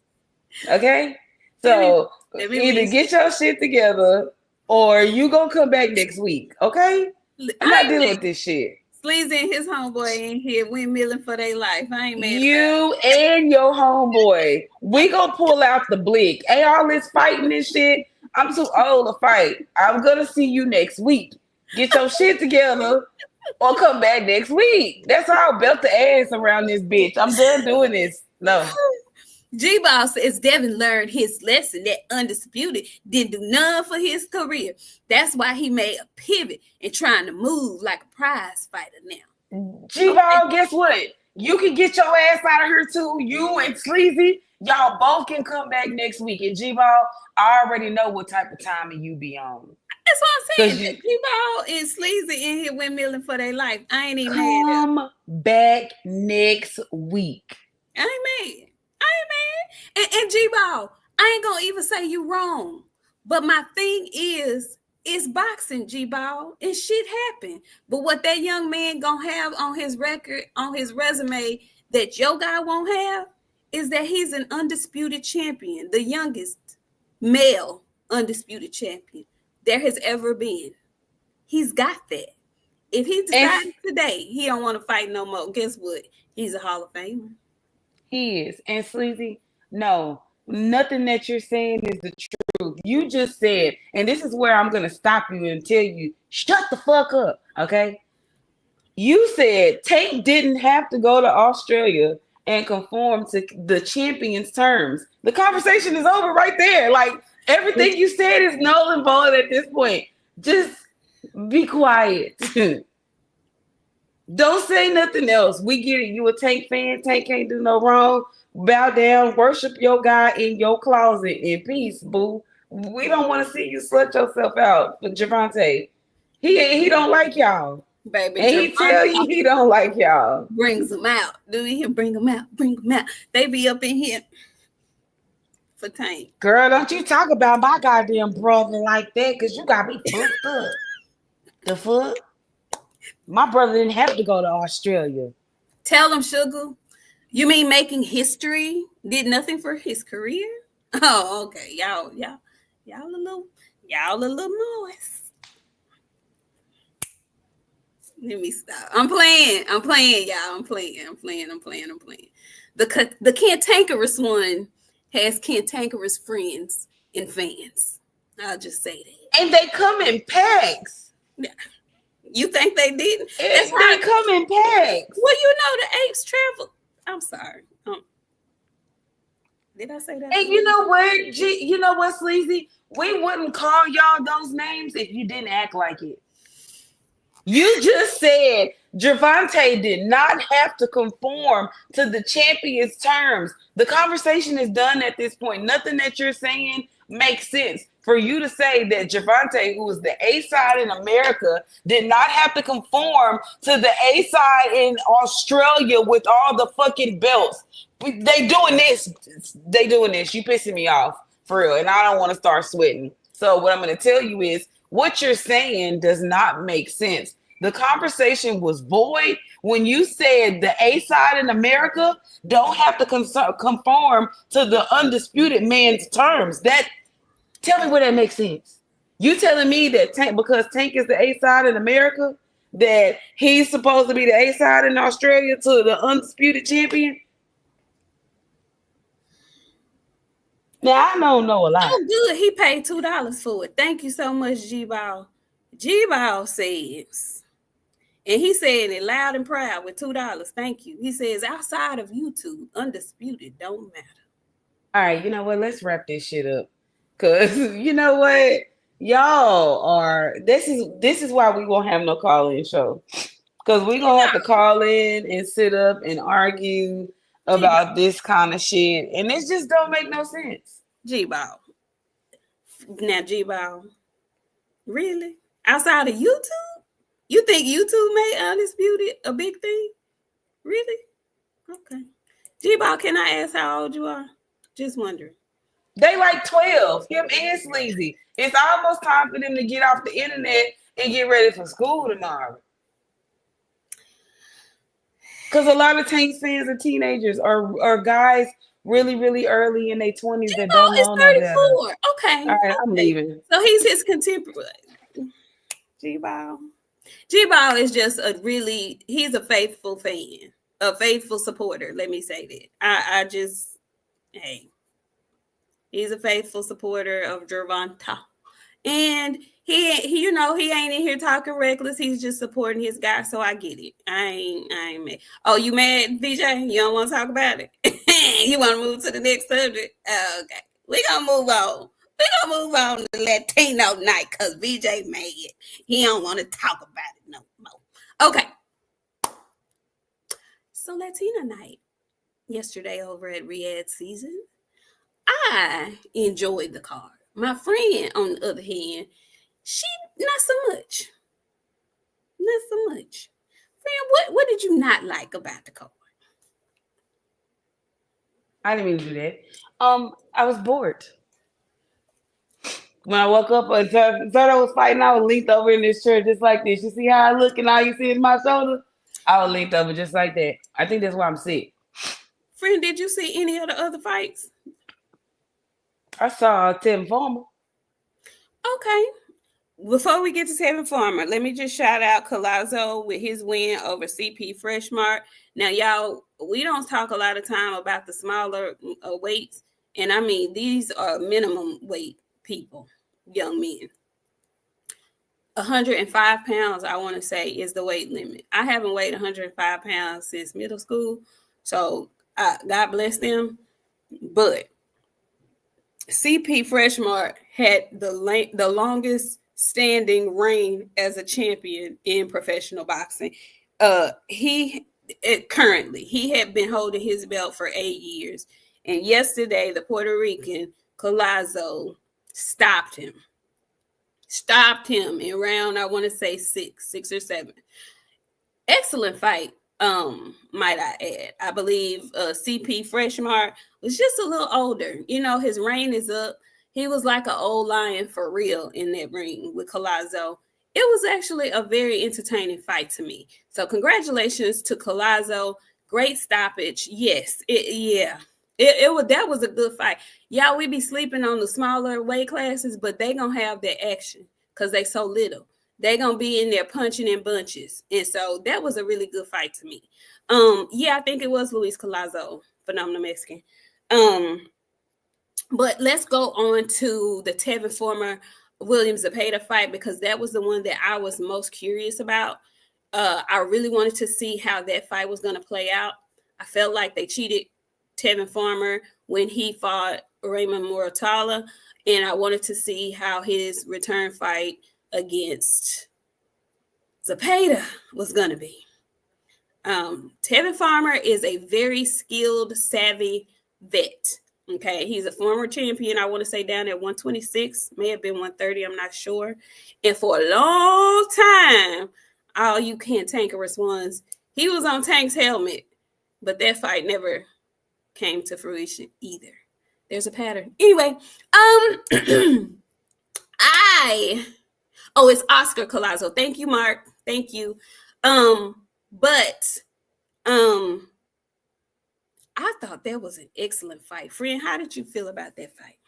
Okay? So either get your shit together or you gonna come back next week. Okay? I'm not dealing with this shit. Sleazy and his homeboy in here windmilling for their life. I ain't mad. You and your homeboy. We gonna pull out the blick. Hey, all this fighting and shit. I'm too old to fight. I'm gonna see you next week. Get your shit together or come back next week. That's all. Belt the ass around this bitch. I'm done doing this. No. G-Ball says Devin learned his lesson that Undisputed didn't do none for his career. That's why he made a pivot and trying to move like a prize fighter now. G-Ball, guess what? You can get your ass out of here too. You and Sleazy, y'all both can come back next week. And G-Ball, I already know what type of timing you be on. That's what I'm saying. G-Ball and Sleazy in here windmilling for their life. I ain't even mad. Come back next week. I ain't mad. And G-Ball, I ain't gonna even say you wrong. But my thing is, it's boxing, G-Ball, and shit happen. But what that young man gonna have on his record, on his resume, that your guy won't have, is that he's an undisputed champion, the youngest male undisputed champion there has ever been. He's got that. If he decides today he don't want to fight no more, guess what? He's a Hall of Famer. He is. And Sleazy, no, nothing that you're saying is the truth. You just said, and this is where I'm going to stop you and tell you, shut the fuck up, okay? You said Tank didn't have to go to Australia and conform to the champion's terms. The conversation is over right there. Like, everything you said is null and void at this point. Just be quiet. Don't say nothing else. We get it. You a Tank fan. Tank can't do no wrong. Bow down. Worship your guy in your closet in peace, boo. We don't want to see you slut yourself out for Gervonta. He don't like y'all. Baby, and he tell you he don't like y'all. Brings them out. Do you hear? Bring them out. Bring them out. They be up in here for Tank. Girl, don't you talk about my goddamn brother like that, because you got me fucked up. The fuck? My brother didn't have to go to Australia. Tell him, Sugar. You mean making history did nothing for his career? Oh, okay. Y'all a little moist. Let me stop. I'm playing, y'all. I'm playing. The cantankerous one has cantankerous friends and fans. I'll just say that. And they come in packs. Yeah. You think they didn't? They come in packs. Well, you know the apes travel. I'm sorry. Did I say that? And you know what? You know what, Sleazy? We wouldn't call y'all those names if you didn't act like it. You just said Gervonta did not have to conform to the champion's terms. The conversation is done at this point. Nothing that you're saying makes sense. For you to say that Gervonta, who was the A side in America, did not have to conform to the A side in Australia with all the fucking belts. They doing this. You pissing me off, for real. And I don't want to start sweating. So what I'm going to tell you is, what you're saying does not make sense. The conversation was void when you said the A side in America don't have to conform to the undisputed man's terms. Tell me where that makes sense. You telling me that Tank, because Tank is the A side in America, that he's supposed to be the A side in Australia to the undisputed champion? Now, I don't know a lot. Oh, good. He paid $2 for it. Thank you so much, G-Ball. G-Ball says, and he said it loud and proud with $2. Thank you. He says, outside of YouTube, undisputed don't matter. All right, you know what? Let's wrap this shit up. Cause you know what? Y'all are this is why we won't have no call-in show. Cause we're gonna have to call in and sit up and argue about this kind of shit. And it just don't make no sense. G-Ball. Now, G-Ball. Really? Outside of YouTube? You think YouTube made Undisputed a big thing? Really? Okay. G-Ball, can I ask how old you are? Just wondering. They like 12, him and Sleazy. It's almost time for them to get off the internet and get ready for school tomorrow. Because a lot of Tanks fans are teenagers or guys really, really early in their 20s that don't know no better. Okay. All right, I'm leaving. So he's his contemporary. G-Ball. G-Ball is just he's a faithful fan, a faithful supporter. Let me say that. He's a faithful supporter of Gervonta. And he ain't in here talking reckless. He's just supporting his guy. So I get it. I ain't mad. Oh, you mad, VJ? You don't want to talk about it? You want to move to the next subject? Okay. We're going to move on. We're going to move on to Latino night because VJ mad. He don't want to talk about it no more. Okay. So Latino night yesterday over at Riyadh Season, I enjoyed the card. My friend, on the other hand, she not so much. Not so much. Friend, what did you not like about the card? I didn't mean to do that. I was bored. When I woke up, Zurdo was fighting. I was leaned over in this chair just like this. You see how I look and all you see is my shoulder? I was leaned over just like that. I think that's why I'm sick. Friend, did you see any of the other fights? I saw Tevin Farmer. Okay. Before we get to Tevin Farmer, let me just shout out Collazo with his win over CP Freshmart. Now, y'all, we don't talk a lot of time about the smaller weights. And I mean, these are minimum weight people, young men. 105 pounds, I want to say, is the weight limit. I haven't weighed 105 pounds since middle school. So, God bless them. But CP Freshmart had the longest standing reign as a champion in professional boxing. He had been holding his belt for 8 years. And yesterday, the Puerto Rican Collazo stopped him in round, I want to say six or seven. Excellent fight. Might I add. I believe CP Freshmart was just a little older. You know, his reign is up. He was like an old lion for real in that ring with Collazo. It was actually a very entertaining fight to me. So congratulations to Collazo. Great stoppage. Yes. That was a good fight. Y'all, we be sleeping on the smaller weight classes, but they gonna have that action because they so little. They're going to be in there punching in bunches. And so that was a really good fight to me. I think it was Luis Collazo, phenomenal Mexican. But let's go on to the Tevin Farmer William Zepeda fight because that was the one that I was most curious about. I really wanted to see how that fight was going to play out. I felt like they cheated Tevin Farmer when he fought Raymond Muratalla, and I wanted to see how his return fight against Zepeda was going to be. Tevin Farmer is a very skilled, savvy vet. Okay, he's a former champion, I want to say down at 126, may have been 130, I'm not sure. And for a long time, all you cantankerous ones, he was on Tank's helmet, but that fight never came to fruition either. There's a pattern. Anyway, it's Oscar Collazo. Thank you, Mark. Thank you. But I thought that was an excellent fight. Friend, how did you feel about that fight?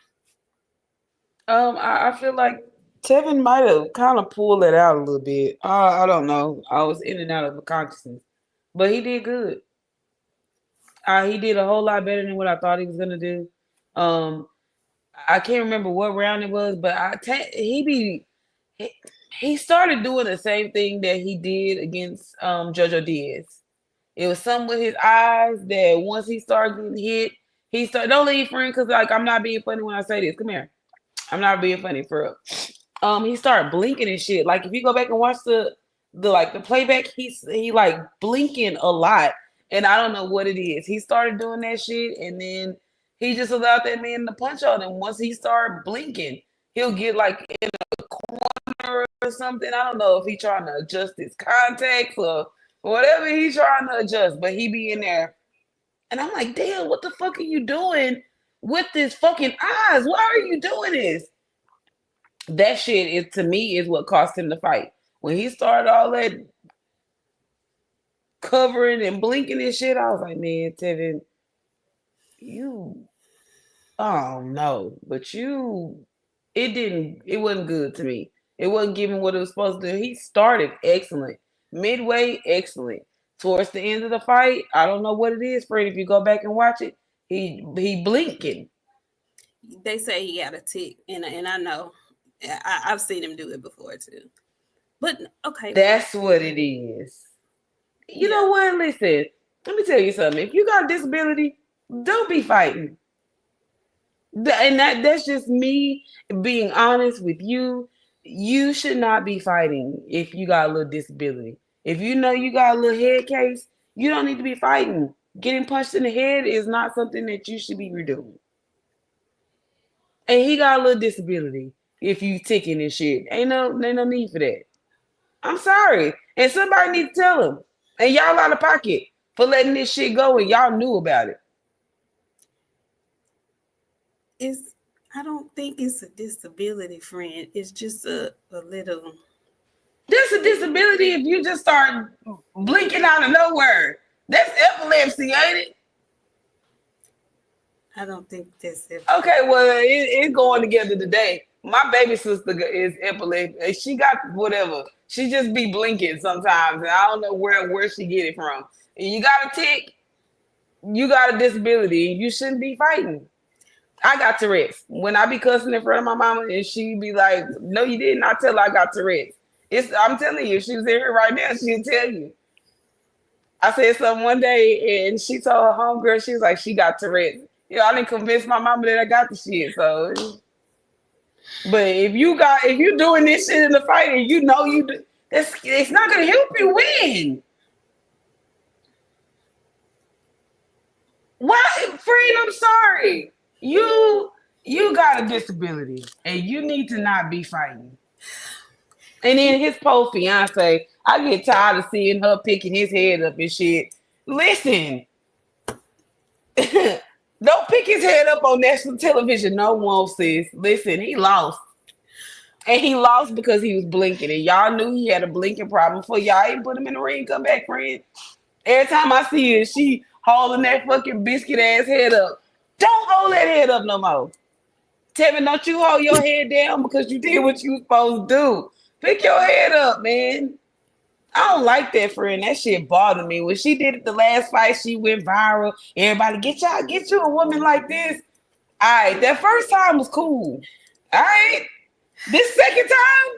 I feel like Tevin might have kind of pulled it out a little bit. I don't know. I was in and out of consciousness. But he did good. He did a whole lot better than what I thought he was going to do. I can't remember what round it was, but he started doing the same thing that he did against JoJo Diaz. It was something with his eyes that once he started getting hit, he started. Don't leave, friend, because like I'm not being funny when I say this. Come here, I'm not being funny for real. He started blinking and shit. Like if you go back and watch the playback, he like blinking a lot, and I don't know what it is. He started doing that shit, and then he just allowed that man to punch on him. Once he started blinking, he'll get like in a corner or something. I don't know if he trying to adjust his contacts or whatever he's trying to adjust, but he be in there. And I'm like, damn, what the fuck are you doing with this fucking eyes? Why are you doing this? That shit is to me is what cost him the fight. When he started all that covering and blinking and shit, I was like, man, Tevin, oh no, but it wasn't good to me. It wasn't giving what it was supposed to do. He started excellent. Midway, excellent. Towards the end of the fight, I don't know what it is, Fred. If you go back and watch it, he blinking. They say he got a tick, and I know. I've seen him do it before too. But okay. That's what it is. You know what? Listen, let me tell you something. If you got a disability, don't be fighting. And that's just me being honest with you. You should not be fighting if you got a little disability. If you know you got a little head case, you don't need to be fighting. Getting punched in the head is not something that you should be doing. And he got a little disability. If you ticking and shit, ain't no need for that. I'm sorry, and somebody need to tell him. And y'all out of pocket for letting this shit go, and y'all knew about it. I don't think it's a disability, friend. It's just a little. This a disability if you just start blinking out of nowhere. That's epilepsy, ain't it? I don't think that's epilepsy. Okay, well, it's going together today. My baby sister is epileptic. She got whatever. She just be blinking sometimes, and I don't know where she get it from. And you got a tick, you got a disability, you shouldn't be fighting. I got Tourette's. When I be cussing in front of my mama, and she be like, "No, you didn't." I tell her I got Tourette's. I'm telling you, if she was in here right now, she'd tell you. I said something one day, and she told her homegirl, she was like, she got Tourette's. You know, I didn't convince my mama that I got the shit, so. But if you doing this shit in the fight and you know it's not gonna help you win. Why, Fred? I'm sorry. You got a disability and you need to not be fighting. And then his poor fiance, I get tired of seeing her picking his head up and shit. Listen, don't pick his head up on national television. No more, sis. Listen, he lost. And he lost because he was blinking. And y'all knew he had a blinking problem before y'all ain't put him in the ring. Come back, friend. Every time I see her, she holding that fucking biscuit ass head up. Don't hold that head up no more. Tevin, don't you hold your head down because you did what you was supposed to do. Pick your head up, man. I don't like that, friend. That shit bothered me. When she did it the last fight, she went viral. Everybody, get you a woman like this. All right, that first time was cool. All right. This second time,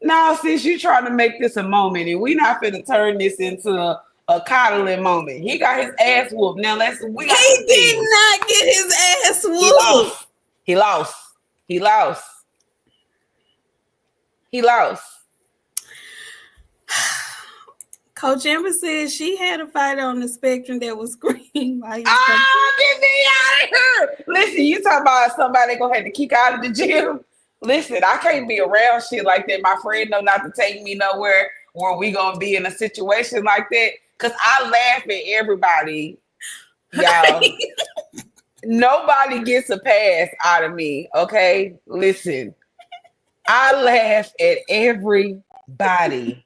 now since you trying to make this a moment, and we not finna turn this into a coddling moment. He got his ass whooped. Now he did not get his ass whooped. He lost. Coach Amber said she had a fight on the spectrum that was green. Get me out of here. Listen, you talking about somebody gonna have to kick out of the gym. Listen, I can't be around shit like that. My friend know not to take me nowhere where we gonna be in a situation like that. Cause I laugh at everybody, y'all. Nobody gets a pass out of me, okay? Listen, I laugh at everybody.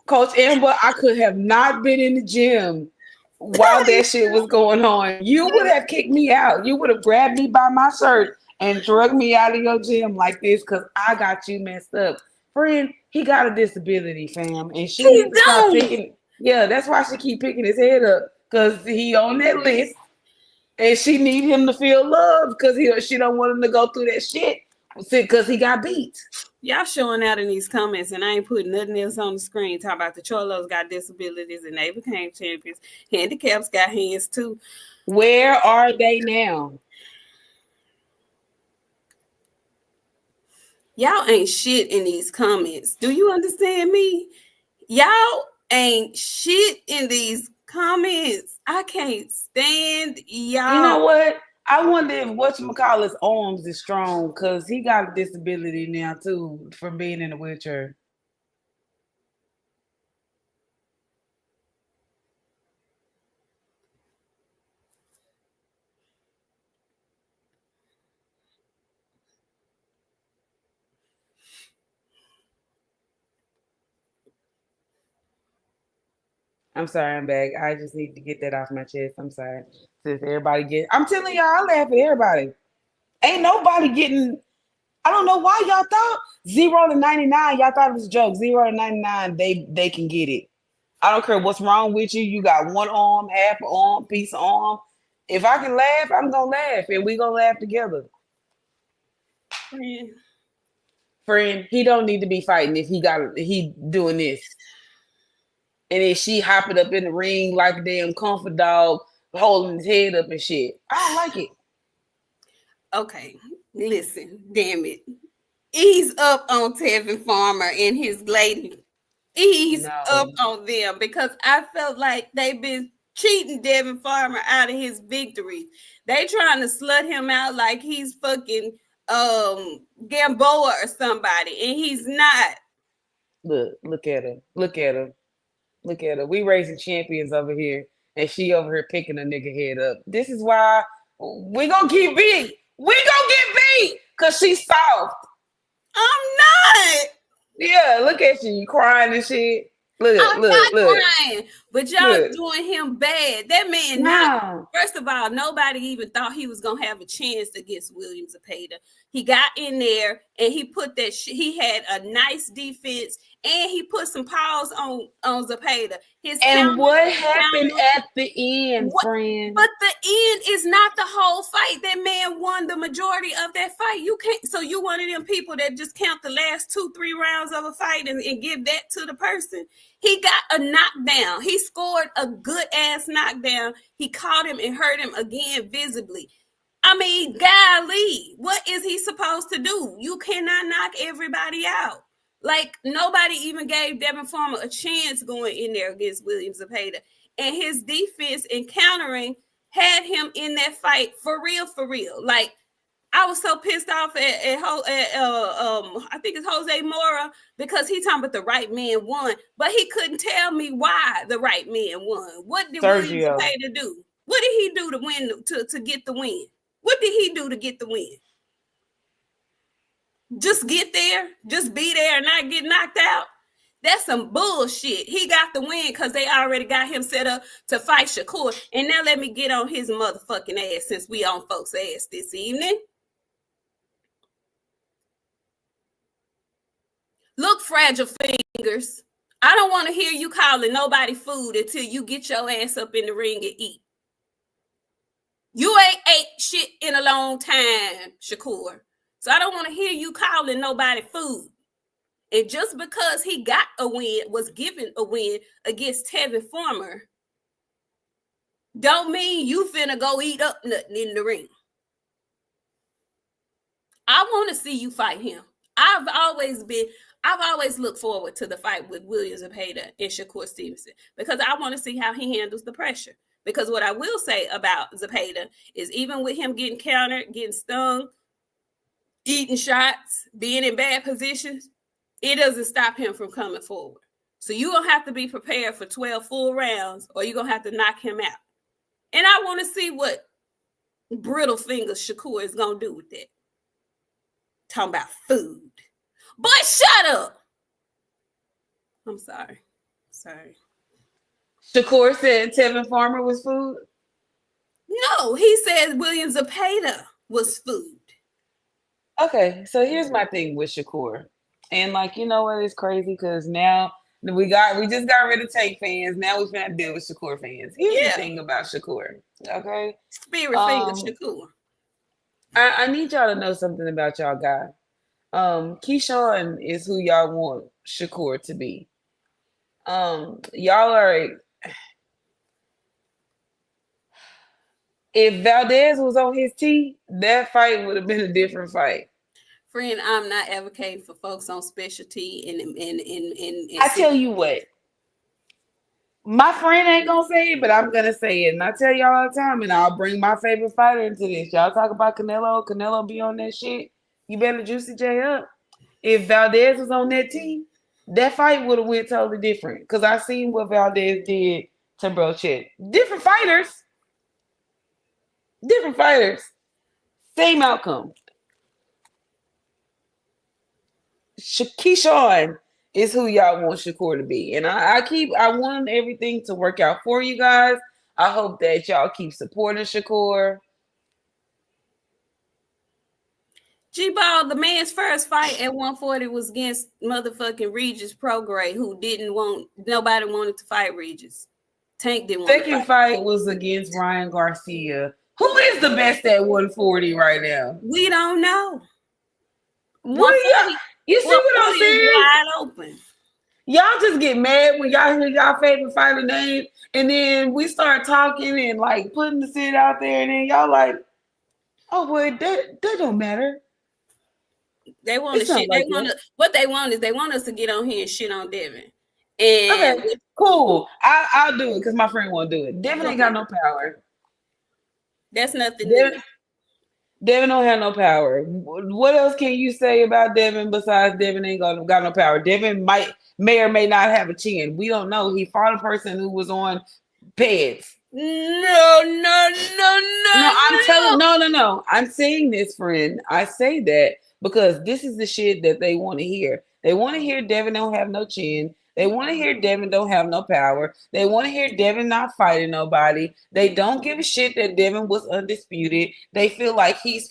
Coach Amber, I could have not been in the gym while that shit was going on. You would have kicked me out. You would have grabbed me by my shirt and drug me out of your gym like this because I got you messed up. Friend, he got a disability, fam. And she needs to stop picking. Yeah, that's why she keep picking his head up. Because he on that list. And she need him to feel love because she don't want him to go through that shit. Because he got beat. Y'all showing out in these comments, and I ain't putting nothing else on the screen. Talk about the Cholos got disabilities and they became champions. Handicaps got hands too. Where are they now? Y'all ain't shit in these comments. Do you understand me? Y'all ain't shit in these comments. I can't stand y'all. You know what? I wonder if whatchamacallit's arms is strong because he got a disability now too from being in a wheelchair. I'm sorry, I'm back. I just need to get that off my chest. I'm sorry. Since everybody I'm telling y'all, I laugh at everybody. Ain't nobody getting. I don't know why y'all thought 0 to 99. Y'all thought it was a joke. 0 to 99, they can get it. I don't care what's wrong with you. You got one arm, half arm, piece of arm. If I can laugh, I'm gonna laugh, and we gonna laugh together. Friend, he don't need to be fighting if he doing this. And then she hopping up in the ring like a damn comfort dog, holding his head up and shit. I don't like it. Okay, listen, damn it. Ease up on Tevin Farmer and his lady. Ease up on them because I felt like they've been cheating Tevin Farmer out of his victory. They trying to slut him out like he's fucking Gamboa or somebody, and he's not. Look at her. Look at her. Look at her. We raising champions over here, and she over here picking a nigga head up. This is why we gonna get beat. We gonna get beat because she's soft. I'm not. Yeah, look at you crying and shit. Look, I'm not crying, but y'all look. doing him bad. That man, no. First of all, nobody even thought he was gonna have a chance against William Zepeda. He got in there and he put that. He had a nice defense and he put some paws on Zepeda. And what happened at the end, friend? But the end is not the whole fight. That man won the majority of that fight. You can't. So you one of them people that just count the last 2-3 rounds of a fight and give that to the person. He got a knockdown. He scored a good ass knockdown. He caught him and hurt him again visibly. I mean, golly, what is he supposed to do? You cannot knock everybody out. Like, nobody even gave Tevin Farmer a chance going in there against William Zepeda. And his defense and countering had him in that fight for real, for real. Like, I was so pissed off at I think it's Jose Mora because he talking about the right man won, but he couldn't tell me why the right man won. What did William Zepeda do? What did he do to win to get the win? What did he do to get the win? Just get there, just be there and not get knocked out. That's some bullshit. He got the win because they already got him set up to fight Shakur. And now let me get on his motherfucking ass since we on folks' ass this evening. Look, fragile fingers. I don't want to hear you calling nobody food until you get your ass up in the ring and eat. You ain't ate shit in a long time, Shakur. So I don't want to hear you calling nobody food. And just because he got a win, was given a win against Tevin Farmer, don't mean you finna go eat up nothing in the ring. I want to see you fight him. I've always looked forward to the fight with William Zepeda and Shakur Stevenson because I want to see how he handles the pressure. Because what I will say about Zepeda is even with him getting countered, getting stung, eating shots, being in bad positions, it doesn't stop him from coming forward. So you're going to have to be prepared for 12 full rounds or you're going to have to knock him out. And I want to see what brittle fingers Shakur is going to do with that. Talking about food. Boy, shut up. I'm sorry. Shakur said Tevin Farmer was food? No, he said William Zepeda was food. Okay, so here's my thing with Shakur. And like, you know what, it's crazy because now we just got rid of Tank fans. Now we're gonna deal with Shakur fans. Here's the thing about Shakur. Okay. Spirit finger Shakur. I need y'all to know something about y'all guy. Keyshawn is who y'all want Shakur to be. Y'all are. If Valdez was on his team, that fight would have been a different fight. Friend, I'm not advocating for folks on specialty and I tell you what, my friend ain't gonna say it, but I'm gonna say it. And I tell y'all all the time, and I'll bring my favorite fighter into this. Y'all talk about Canelo. Canelo be on that shit. You better Juicy J up. If Valdez was on that team, that fight would have went totally different. Because I seen what Valdez did to Brochet. Different fighters. Different fighters. Same outcome. Keyshawn is who y'all want Shakur to be. And I want everything to work out for you guys. I hope that y'all keep supporting Shakur. G-Ball, the man's first fight at 140 was against motherfucking Regis Prograis, who nobody wanted to fight Regis. Tank didn't want to Second fight was against Ryan Garcia. Who is the best at 140 right now? We don't know. What you see what I'm saying? Wide open. Y'all just get mad when y'all hear y'all favorite fighter name, and then we start talking and like putting the shit out there, and then y'all like, oh well, that don't matter. They want to shit. Like what they want is they want us to get on here and shit on Devin. And okay, cool. I'll do it because my friend won't do it. Devin ain't got no power. That's nothing new. Devin don't have no power. What else can you say about Devin besides Devin ain't got no power? Devin may or may not have a chin. We don't know. He fought a person who was on peds. No. I'm saying this, friend. I say that because this is the shit that they want to hear. They want to hear Devin don't have no chin. They want to hear Devin don't have no power. They want to hear Devin not fighting nobody. They don't give a shit that Devin was undisputed. They feel like he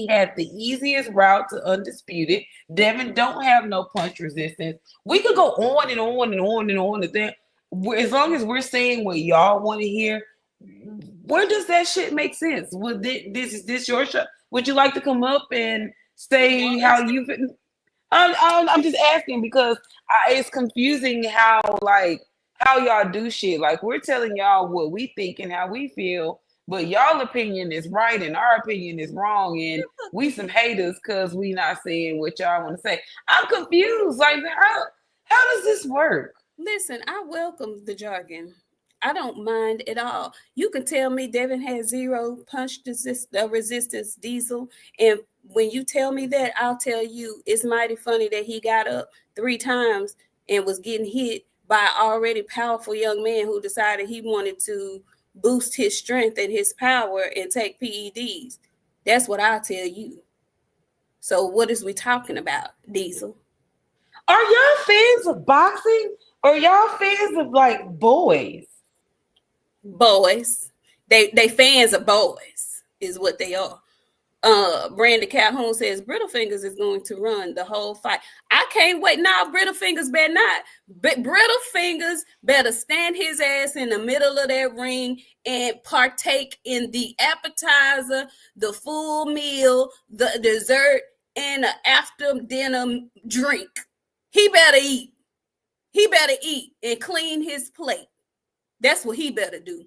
had the easiest route to undisputed. Devin don't have no punch resistance. We could go on and on and on and on. As long as we're saying what y'all want to hear, where does that shit make sense? Is this your show? Would you like to come up and say how you fit? I'm just asking because it's confusing how y'all do shit. Like we're telling y'all what we think and how we feel, but y'all opinion is right and our opinion is wrong, and we some haters because we not saying what y'all want to say. I'm confused. Like how does this work? Listen, I welcome the jargon. I don't mind at all. You can tell me Devin has zero punch resistance, Diesel, and when you tell me that, I'll tell you it's mighty funny that he got up 3 times and was getting hit by an already powerful young man who decided he wanted to boost his strength and his power and take PEDs. That's what I'll tell you. So what is we talking about, Diesel? Are y'all fans of boxing or y'all fans of like boys? Boys. They fans of boys is what they are. Brandon Calhoun says Brittle Fingers is going to run the whole fight. I can't wait. Now Brittle Fingers better not. But Brittle Fingers better stand his ass in the middle of that ring and partake in the appetizer, the full meal, the dessert, and the after dinner drink. He better eat. He better eat and clean his plate. That's what he better do.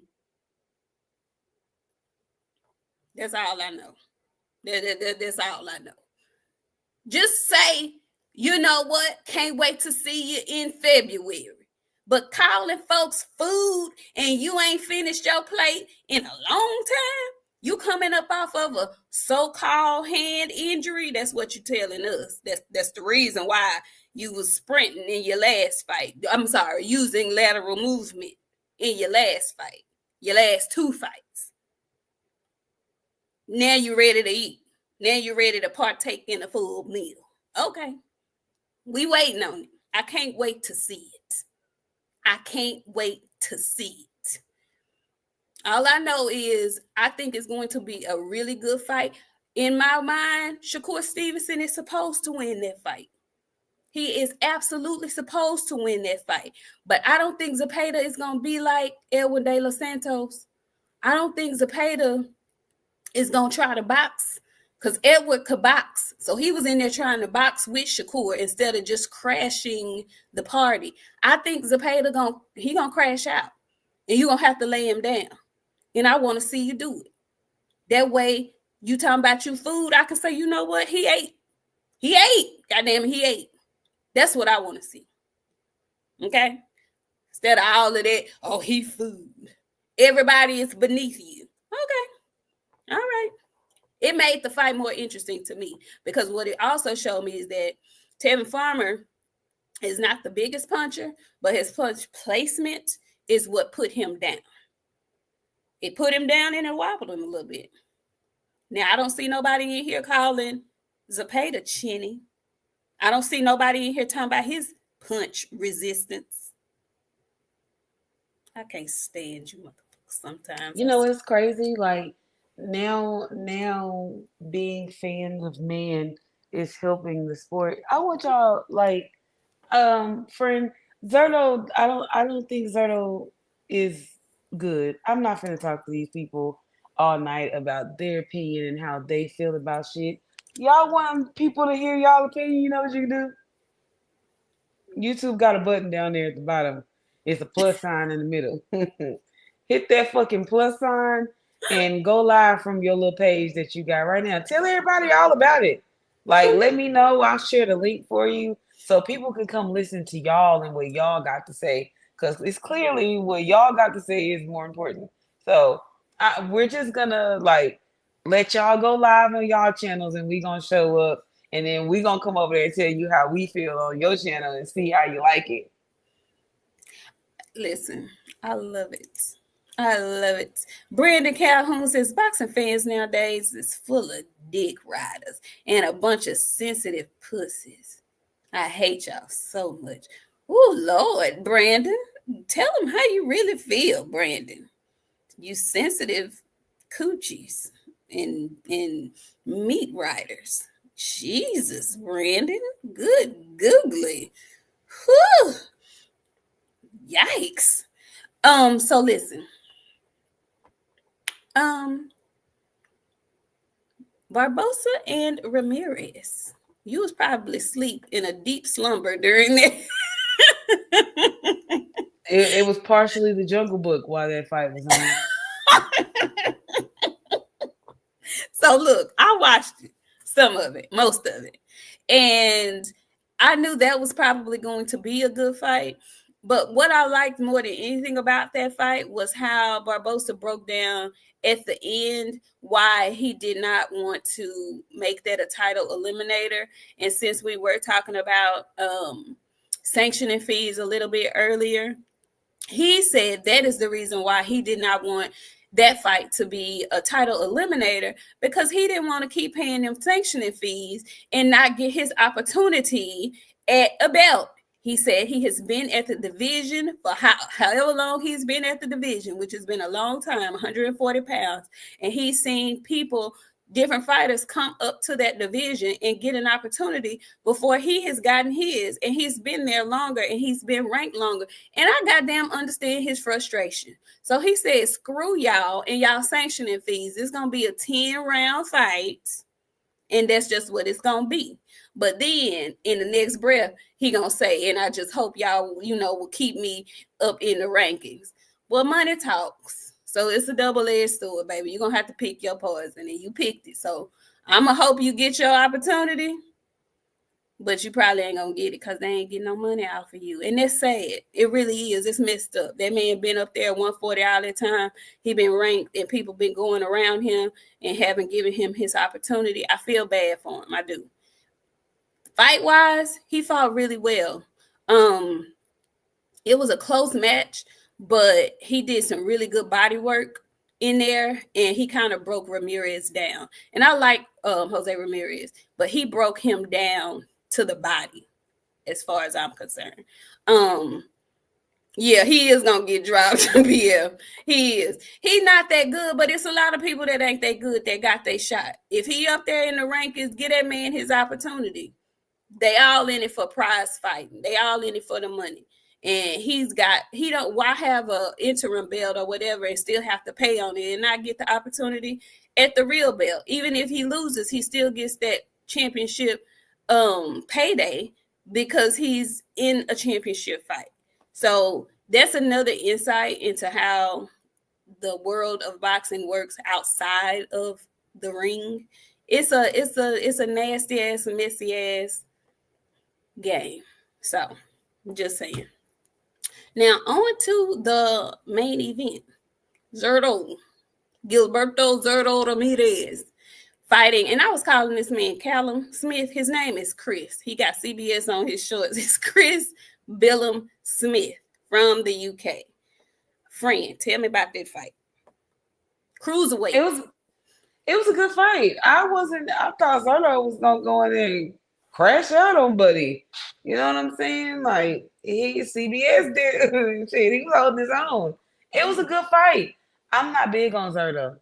That's all I know. That's all I know. Just say, you know what? Can't wait to see you in February. But calling folks food and you ain't finished your plate in a long time, you coming up off of a so-called hand injury, that's what you're telling us. That's the reason why you was sprinting in your last fight. I'm sorry, using lateral movement in your last fight, your last 2 fights. Now you're ready to eat. Now you're ready to partake in a full meal. Okay. We waiting on it. I can't wait to see it. I can't wait to see it. All I know is I think it's going to be a really good fight. In my mind, Shakur Stevenson is supposed to win that fight. He is absolutely supposed to win that fight. But I don't think Zepeda is going to be like Edwin De Los Santos. I don't think Zepeda is going to try to box because Edward could box. So he was in there trying to box with Shakur instead of just crashing the party. I think Zepeda gonna crash out. And you're gonna have to lay him down. And I want to see you do it. That way, you talking about your food, I can say, you know what? He ate. He ate. Goddamn, he ate. That's what I want to see. Okay? Instead of all of that, oh, he food. Everybody is beneath you. Okay. All right. It made the fight more interesting to me because what it also showed me is that Tevin Farmer is not the biggest puncher, but his punch placement is what put him down. It put him down and it wobbled him a little bit. Now, I don't see nobody in here calling Zepeda chinny. I don't see nobody in here talking about his punch resistance. I can't stand you motherfuckers sometimes. You know, it's crazy. Like, now being fans of man is helping the sport. I want y'all, like, friend, Zurdo, I don't think Zurdo is good. I'm not gonna talk to these people all night about their opinion and how they feel about shit. Y'all want people to hear y'all opinion, you know what you can do? YouTube got a button down there at the bottom. It's a plus sign in the middle. Hit that fucking plus sign and go live from your little page that you got right now. Tell everybody all about it. Like, let me know. I'll share the link for you so people can come listen to y'all and what y'all got to say. Because it's clearly what y'all got to say is more important. So we're just going to, like, let y'all go live on y'all channels and we going to show up. And then we going to come over there and tell you how we feel on your channel and see how you like it. Listen, I love it. I love it. Brandon Calhoun says boxing fans nowadays is full of dick riders and a bunch of sensitive pussies. I hate y'all so much. Oh, Lord, Brandon. Tell them how you really feel, Brandon. You sensitive coochies and meat riders. Jesus, Brandon. Good googly. Whew. Yikes. So listen. Barbosa and Ramirez. You was probably asleep in a deep slumber during that. It was partially the Jungle Book while that fight was on. So look, I watched it, some of it, most of it. And I knew that was probably going to be a good fight. But what I liked more than anything about that fight was how Barbosa broke down at the end why he did not want to make that a title eliminator. And since we were talking about sanctioning fees a little bit earlier, he said that is the reason why he did not want that fight to be a title eliminator, because he didn't want to keep paying them sanctioning fees and not get his opportunity at a belt. He said he has been at the division for however long he's been at the division, which has been a long time, 140 pounds. And he's seen people, different fighters come up to that division and get an opportunity before he has gotten his. And he's been there longer and he's been ranked longer. And I goddamn understand his frustration. So he said, screw y'all and y'all sanctioning fees. It's going to be a 10-round fight. And that's just what it's going to be. But then in the next breath, he going to say, and I just hope y'all, will keep me up in the rankings. Well, money talks. So it's a double-edged sword, baby. You're going to have to pick your poison, and you picked it. So I'm going to hope you get your opportunity, but you probably ain't going to get it because they ain't getting no money out for you. And that's sad. It really is. It's messed up. That man been up there 140 all the time. He been ranked, and people been going around him and haven't given him his opportunity. I feel bad for him. I do. Fight-wise, he fought really well. It was a close match, but he did some really good body work in there, and he kind of broke Ramirez down. And I like Jose Ramirez, but he broke him down to the body as far as I'm concerned. Yeah, he is going to get dropped. Yeah, he is. He's not that good, but it's a lot of people that ain't that good that got their shot. If he up there in the rankings, get that man his opportunity. They all in it for prize fighting. They all in it for the money. And why have a interim belt or whatever and still have to pay on it and not get the opportunity at the real belt. Even if he loses, he still gets that championship payday because he's in a championship fight. So that's another insight into how the world of boxing works outside of the ring. It's a nasty ass, messy ass game. So just saying. Now on to the main event. Zurdo, Gilberto Zurdo Ramirez fighting, and I was calling this man Callum Smith. His name is Chris. He got CBS on his shorts. It's Chris Billum Smith from the UK. Friend, tell me about that fight. Cruiserweight. It was a good fight. I thought Zurdo was gonna go in there and crash out on Buddy. You know what I'm saying? Like CBS did shit, he was holding his own. It was a good fight. I'm not big on Zurdo.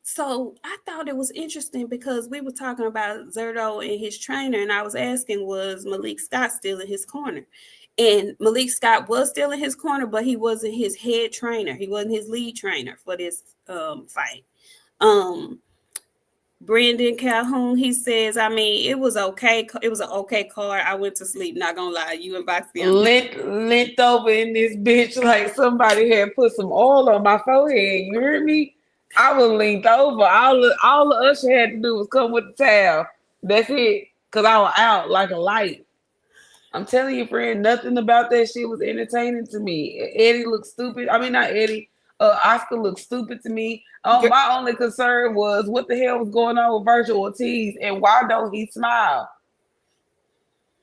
So I thought it was interesting because we were talking about Zurdo and his trainer, and I was asking, was Malik Scott still in his corner? And Malik Scott was still in his corner, but he wasn't his head trainer. He wasn't his lead trainer for this fight. Brendan Calhoun, he says, I mean, it was okay. It was an okay card. I went to sleep, not gonna lie. You and BOXIANA. Lent over in this bitch like somebody had put some oil on my forehead. You heard me? I was leaned over. All the usher had to do was come with the towel. That's it. Cause I was out like a light. I'm telling you, friend, nothing about that shit was entertaining to me. Eddie looked stupid. I mean, not Eddie. Oscar looked stupid to me. My only concern was what the hell was going on with Virgil Ortiz and why don't he smile?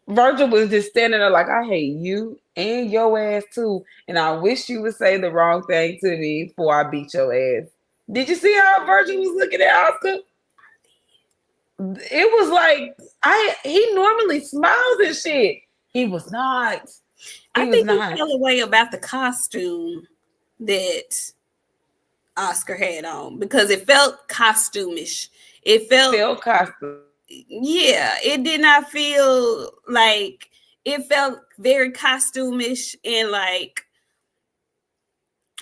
Virgil was just standing there like, I hate you and your ass too. And I wish you would say the wrong thing to me before I beat your ass. Did you see how Virgil was looking at Oscar? It was like he normally smiles and shit. He was not. I think he felt away about the costume that Oscar had on because it felt costumish. It felt costume. Yeah, it did not feel like it felt very costumish and like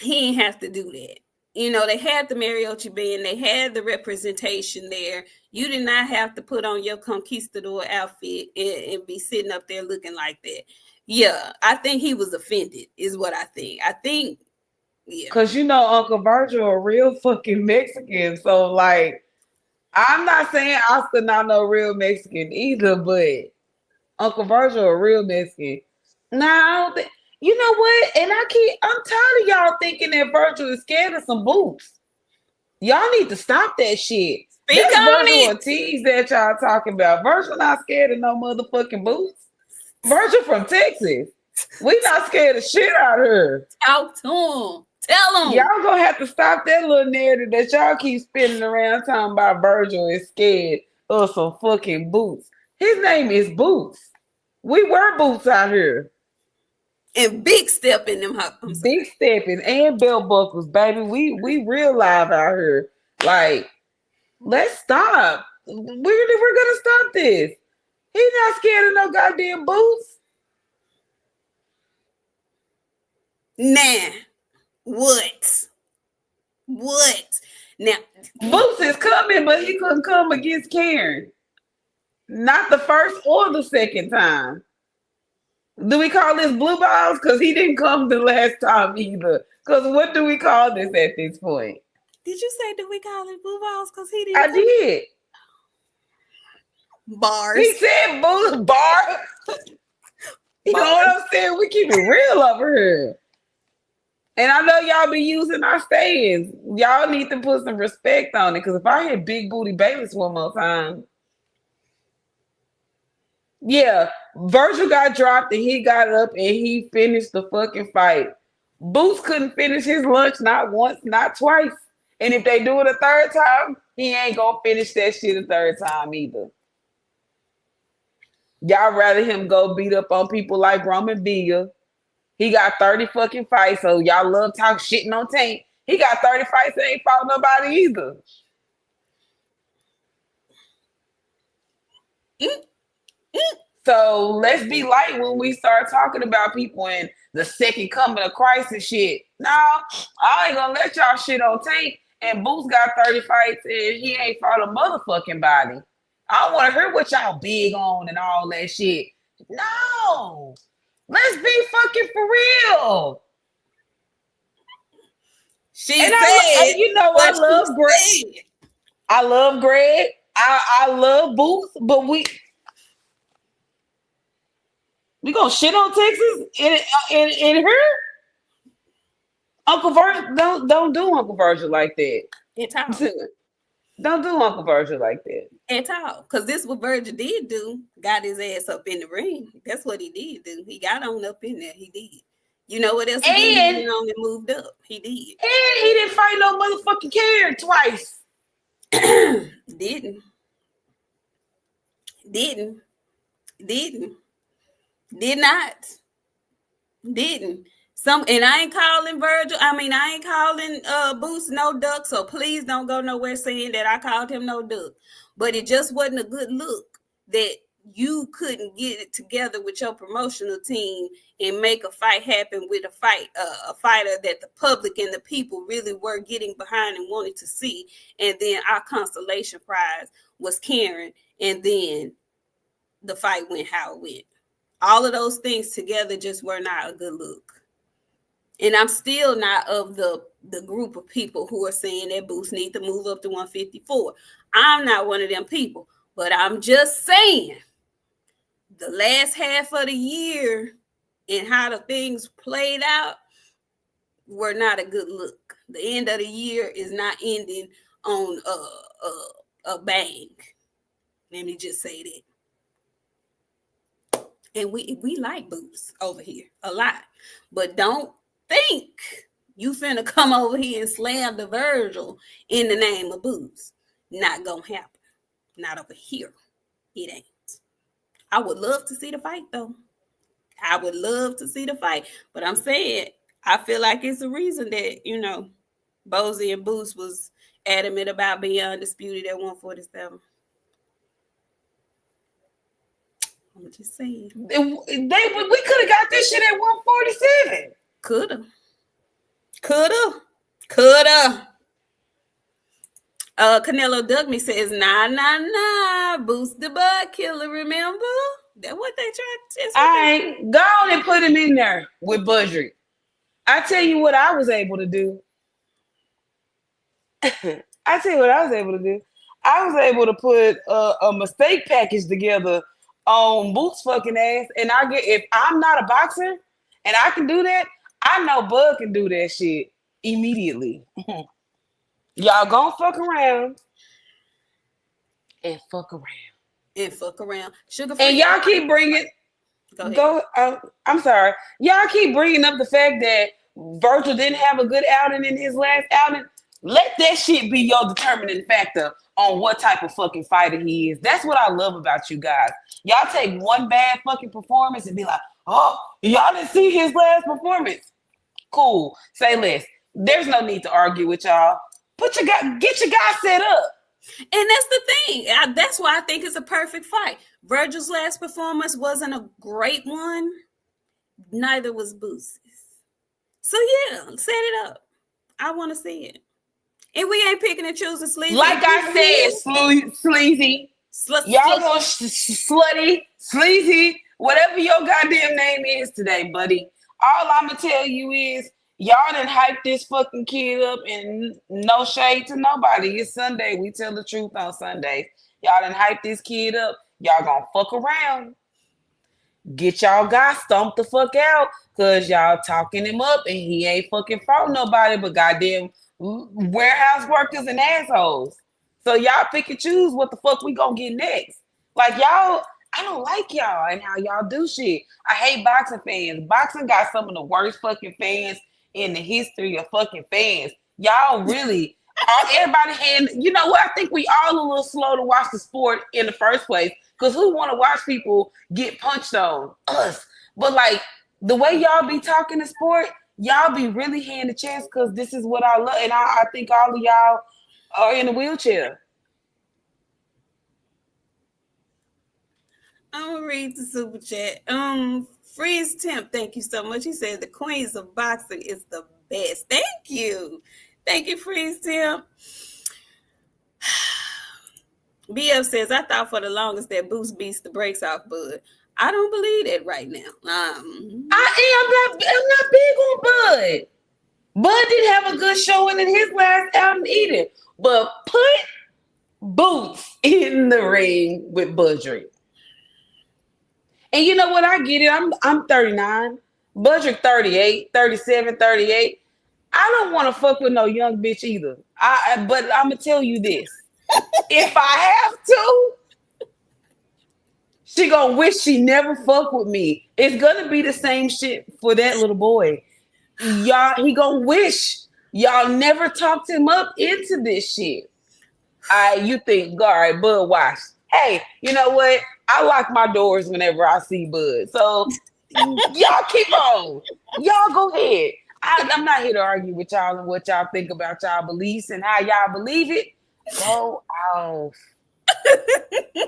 he didn't have to do that. You know, they had the mariachi band, they had the representation there. You did not have to put on your conquistador outfit and be sitting up there looking like that. Yeah, I think he was offended, is what I think. Yeah. Because you know, Uncle Virgil a real fucking Mexican. So, like, I'm not saying Oscar not no real Mexican either, but Uncle Virgil a real Mexican. Nah, I don't think. You know what? And I'm tired of y'all thinking that Virgil is scared of some boots. Y'all need to stop that shit. That's Virgil Ortiz that y'all talking about. Virgil not scared of no motherfucking boots. Virgil from Texas. We not scared of shit out here. Talk to him. Tell him. Y'all gonna have to stop that little narrative that y'all keep spinning around talking about Virgil is scared of some fucking boots. His name is Boots. We wear boots out here. And big stepping them. Big stepping and belt buckles, baby. We real live out here. Like, let's stop. We're gonna stop this. He's not scared of no goddamn boots. Nah. What? Now, Boots is coming, but he couldn't come against Karen. Not the first or the second time. Do we call this blue balls? Because he didn't come the last time either. Because what do we call this at this point? Did you say do we call it blue balls? Because he didn't. I did. Bars. He said blue bar. You know what I'm saying? We keep it real over here. And I know y'all be using our sayings. Y'all need to put some respect on it. Because if I hit Big Booty Bayless one more time. Yeah, Virgil got dropped and he got up and he finished the fucking fight. Boots couldn't finish his lunch not once, not twice. And if they do it a third time, he ain't gonna finish that shit a third time either. Y'all rather him go beat up on people like Roman Villa. He got 30 fucking fights, so y'all love talk shitting on Tank. He got 30 fights and ain't fought nobody either. So let's be light when we start talking about people in the second coming of Christ and shit. No, I ain't gonna let y'all shit on Tank. and Boots got 30 fights and he ain't fought a motherfucking body. I don't want to hear what y'all big on and all that shit. No. Let's be fucking for real. She and said, I love Greg. I love Greg. I love Boots, but we gonna shit on Texas in her. Uncle Virgil, don't do Uncle Virgil like that. At all. Don't do Uncle Virgil like that. At all. Because this is what Virgil did do. Got his ass up in the ring. That's what he did do. He got on up in there. He did. You know what else he did? He went on and moved up. He did. And he didn't fight no motherfucking Karen twice. Did not. Didn't. And I ain't calling Virgil. I mean, I ain't calling Boots no duck. So please don't go nowhere saying that I called him no duck. But it just wasn't a good look that you couldn't get it together with your promotional team and make a fight happen with a fighter that the public and the people really were getting behind and wanted to see. And then our consolation prize was Karen. And then the fight went how it went. All of those things together just were not a good look. And I'm still not of the group of people who are saying that Boots need to move up to 154. I'm not one of them people. But I'm just saying, the last half of the year and how the things played out were not a good look. The end of the year is not ending on a bang. Let me just say that. And we like Boots over here a lot. But don't think you finna come over here and slam the Virgil in the name of Boots. Not gonna happen. Not over here. It ain't. I would love to see the fight, though. I would love to see the fight. But I'm saying, I feel like it's a reason that, Bozy and Boots was adamant about being undisputed at 147. I'm just saying. We could have got this shit at 147. Coulda. Canelo Dugme says, nah, Boost the bud killer, remember? That's what they tried to test. I go on and put him in there with Budrick. I tell you what I was able to do. I was able to put a mistake package together on Boots' fucking ass. And if I'm not a boxer and I can do that, I know Bud can do that shit immediately. Y'all gonna fuck around and fuck around. Sugar and y'all keep bringing. I'm sorry. Y'all keep bringing up the fact that Virgil didn't have a good outing in his last outing. Let that shit be your determining factor on what type of fucking fighter he is. That's what I love about you guys. Y'all take one bad fucking performance and be like, oh, y'all didn't see his last performance. Cool. Say less. There's no need to argue with y'all. Get your guy set up. And that's the thing. That's why I think it's a perfect fight. Virgil's last performance wasn't a great one. Neither was Boost's. So yeah, set it up. I want to see it. And we ain't picking and choosing sleazy. Like I said, sleazy. Y'all go slutty, sleazy, whatever your goddamn name is today, buddy. All I'm going to tell you is, y'all done hype this fucking kid up, and no shade to nobody. It's Sunday. We tell the truth on Sundays. Y'all done hype this kid up. Y'all gonna fuck around. Get y'all guy stomped the fuck out because y'all talking him up and he ain't fucking fought nobody but goddamn warehouse workers and assholes. So y'all pick and choose what the fuck we gonna get next. Like y'all, I don't like y'all and how y'all do shit. I hate boxing fans. Boxing got some of the worst fucking fans in the history of fucking fans. Y'all really, everybody had, you know what? I think we all a little slow to watch the sport in the first place because who want to watch people get punched on? Us. But like the way y'all be talking the sport, y'all be really hand the chance because this is what I love. And I think all of y'all are in a wheelchair. I'm going to read the super chat. Freeze Temp, thank you so much. He said the queens of boxing is the best. Thank you. Thank you, Freeze Tim. BF says, I thought for the longest that Boost beats the brakes off Bud. I don't believe that right now. I'm not big on Bud. Bud did have a good showing in his last album either. But put Boots in the ring with Budrick. And you know what? I get it. I'm 39. Budrick 38, 37, 38. I don't want to fuck with no young bitch either. But I'm going to tell you this. If I have to, she gonna wish she never fucked with me. It's gonna be the same shit for that little boy. Y'all, he gonna wish y'all never talked him up into this shit. You think, all right, Bud, watch. Hey, you know what? I lock my doors whenever I see Bud. So y'all keep on. Y'all go ahead. I'm not here to argue with y'all and what y'all think about y'all beliefs and how y'all believe it. Go off.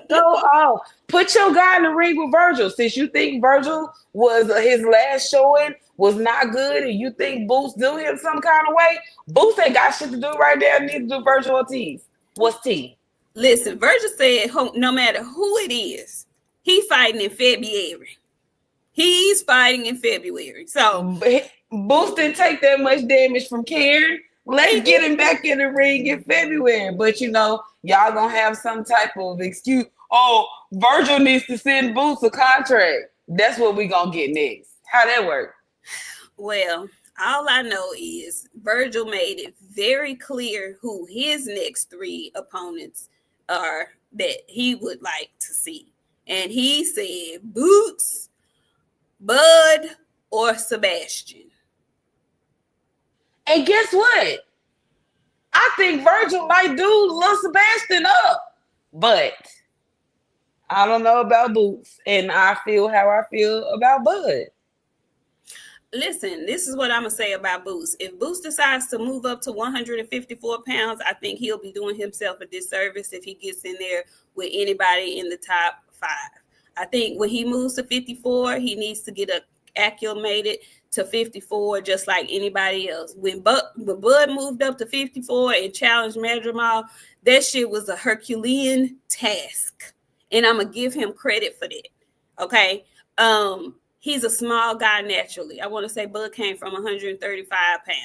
Go off. Put your guy in the ring with Virgil. Since you think Virgil was his last showing was not good and you think Boost do him some kind of way, Boost ain't got shit to do right there. Neither do Virgil Ortiz. What's T? Listen, Virgil said no matter who it is, he fighting in February. He's fighting in February. So Boost didn't take that much damage from Karen. Let's get him back in the ring in February. But you know, y'all gonna have some type of excuse. Oh, Virgil needs to send Boots a contract. That's what we gonna get next. How that work? Well, all I know is Virgil made it very clear who his next 3 opponents are that he would like to see. And he said Boots, Bud, or Sebastian. And guess what? I think Virgil might do Lil Sebastian up. But I don't know about Boots. And I feel how I feel about Bud. Listen, this is what I'm going to say about Boots. If Boots decides to move up to 154 pounds, I think he'll be doing himself a disservice if he gets in there with anybody in the top 5. I think when he moves to 54, he needs to get acclimated to 54 just like anybody else. When Bud moved up to 54 and challenged Madrimal, that shit was a Herculean task. And I'm going to give him credit for that. Okay? He's a small guy naturally. I want to say Bud came from 135 pounds.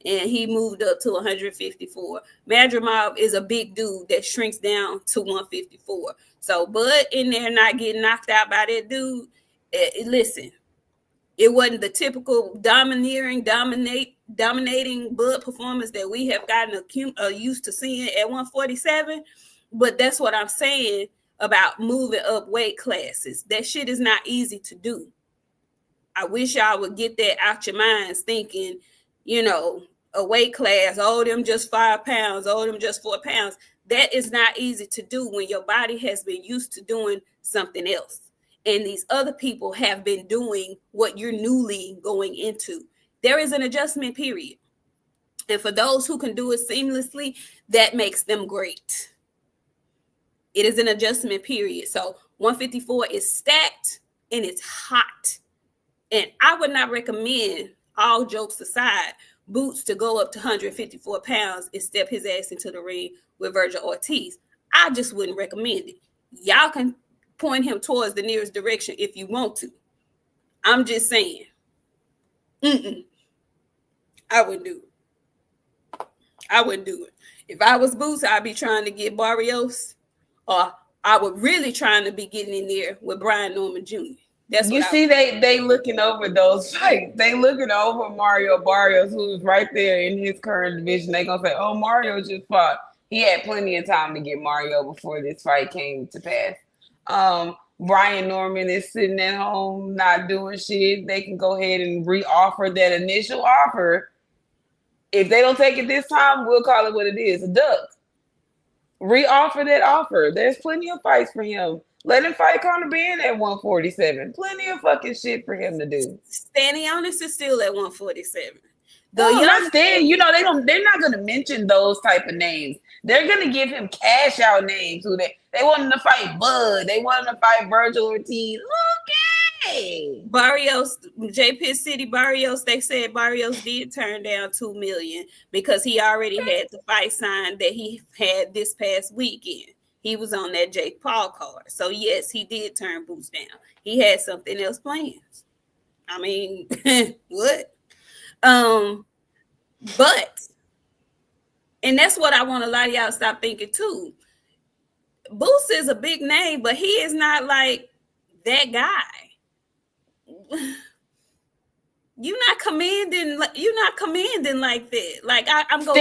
And he moved up to 154. Madrimal is a big dude that shrinks down to 154. So Bud in there not getting knocked out by that dude. Listen, it wasn't the typical dominating Bud performance that we have gotten used to seeing at 147. But that's what I'm saying about moving up weight classes. That shit is not easy to do. I wish y'all would get that out your minds thinking, you know, a weight class, oh, them just 5 pounds, oh, them just 4 pounds. That is not easy to do when your body has been used to doing something else. And these other people have been doing what you're newly going into. There is an adjustment period. And for those who can do it seamlessly, that makes them great. It is an adjustment period. So 154 is stacked and it's hot. And I would not recommend, all jokes aside, Boots to go up to 154 pounds and step his ass into the ring with Virgil Ortiz. I just wouldn't recommend it. Y'all can point him towards the nearest direction if you want to. I'm just saying. I wouldn't do it. I wouldn't do it. If I was Boots, I'd be trying to get Barrios, or I would really trying to be getting in there with Brian Norman Jr. That's what they looking over those fights. They looking over Mario Barrios, who's right there in his current division. They gonna say, "Oh, Mario just fought." He had plenty of time to get Mario before this fight came to pass. Brian Norman is sitting at home, not doing shit. They can go ahead and re-offer that initial offer. If they don't take it this time, we'll call it what it is, a duck. Re-offer that offer. There's plenty of fights for him. Let him fight Conor Ben at 147. Plenty of fucking shit for him to do. Stanionis is still at 147. They're not gonna mention those type of names. They're gonna give him cash out names. Who they want him to fight Bud. They want him to fight Virgil Ortiz. Hey. Barrios, J-Pitt City Barrios, they said Barrios did turn down $2 million because he already had the fight signed that he had this past weekend. He was on that Jake Paul card. So yes, he did turn Boots down. He had something else planned. I mean, what? But, and that's what I want a lot of y'all to stop thinking too. Boots is a big name, but he is not like that guy. You're not commanding like that. Like I'm gonna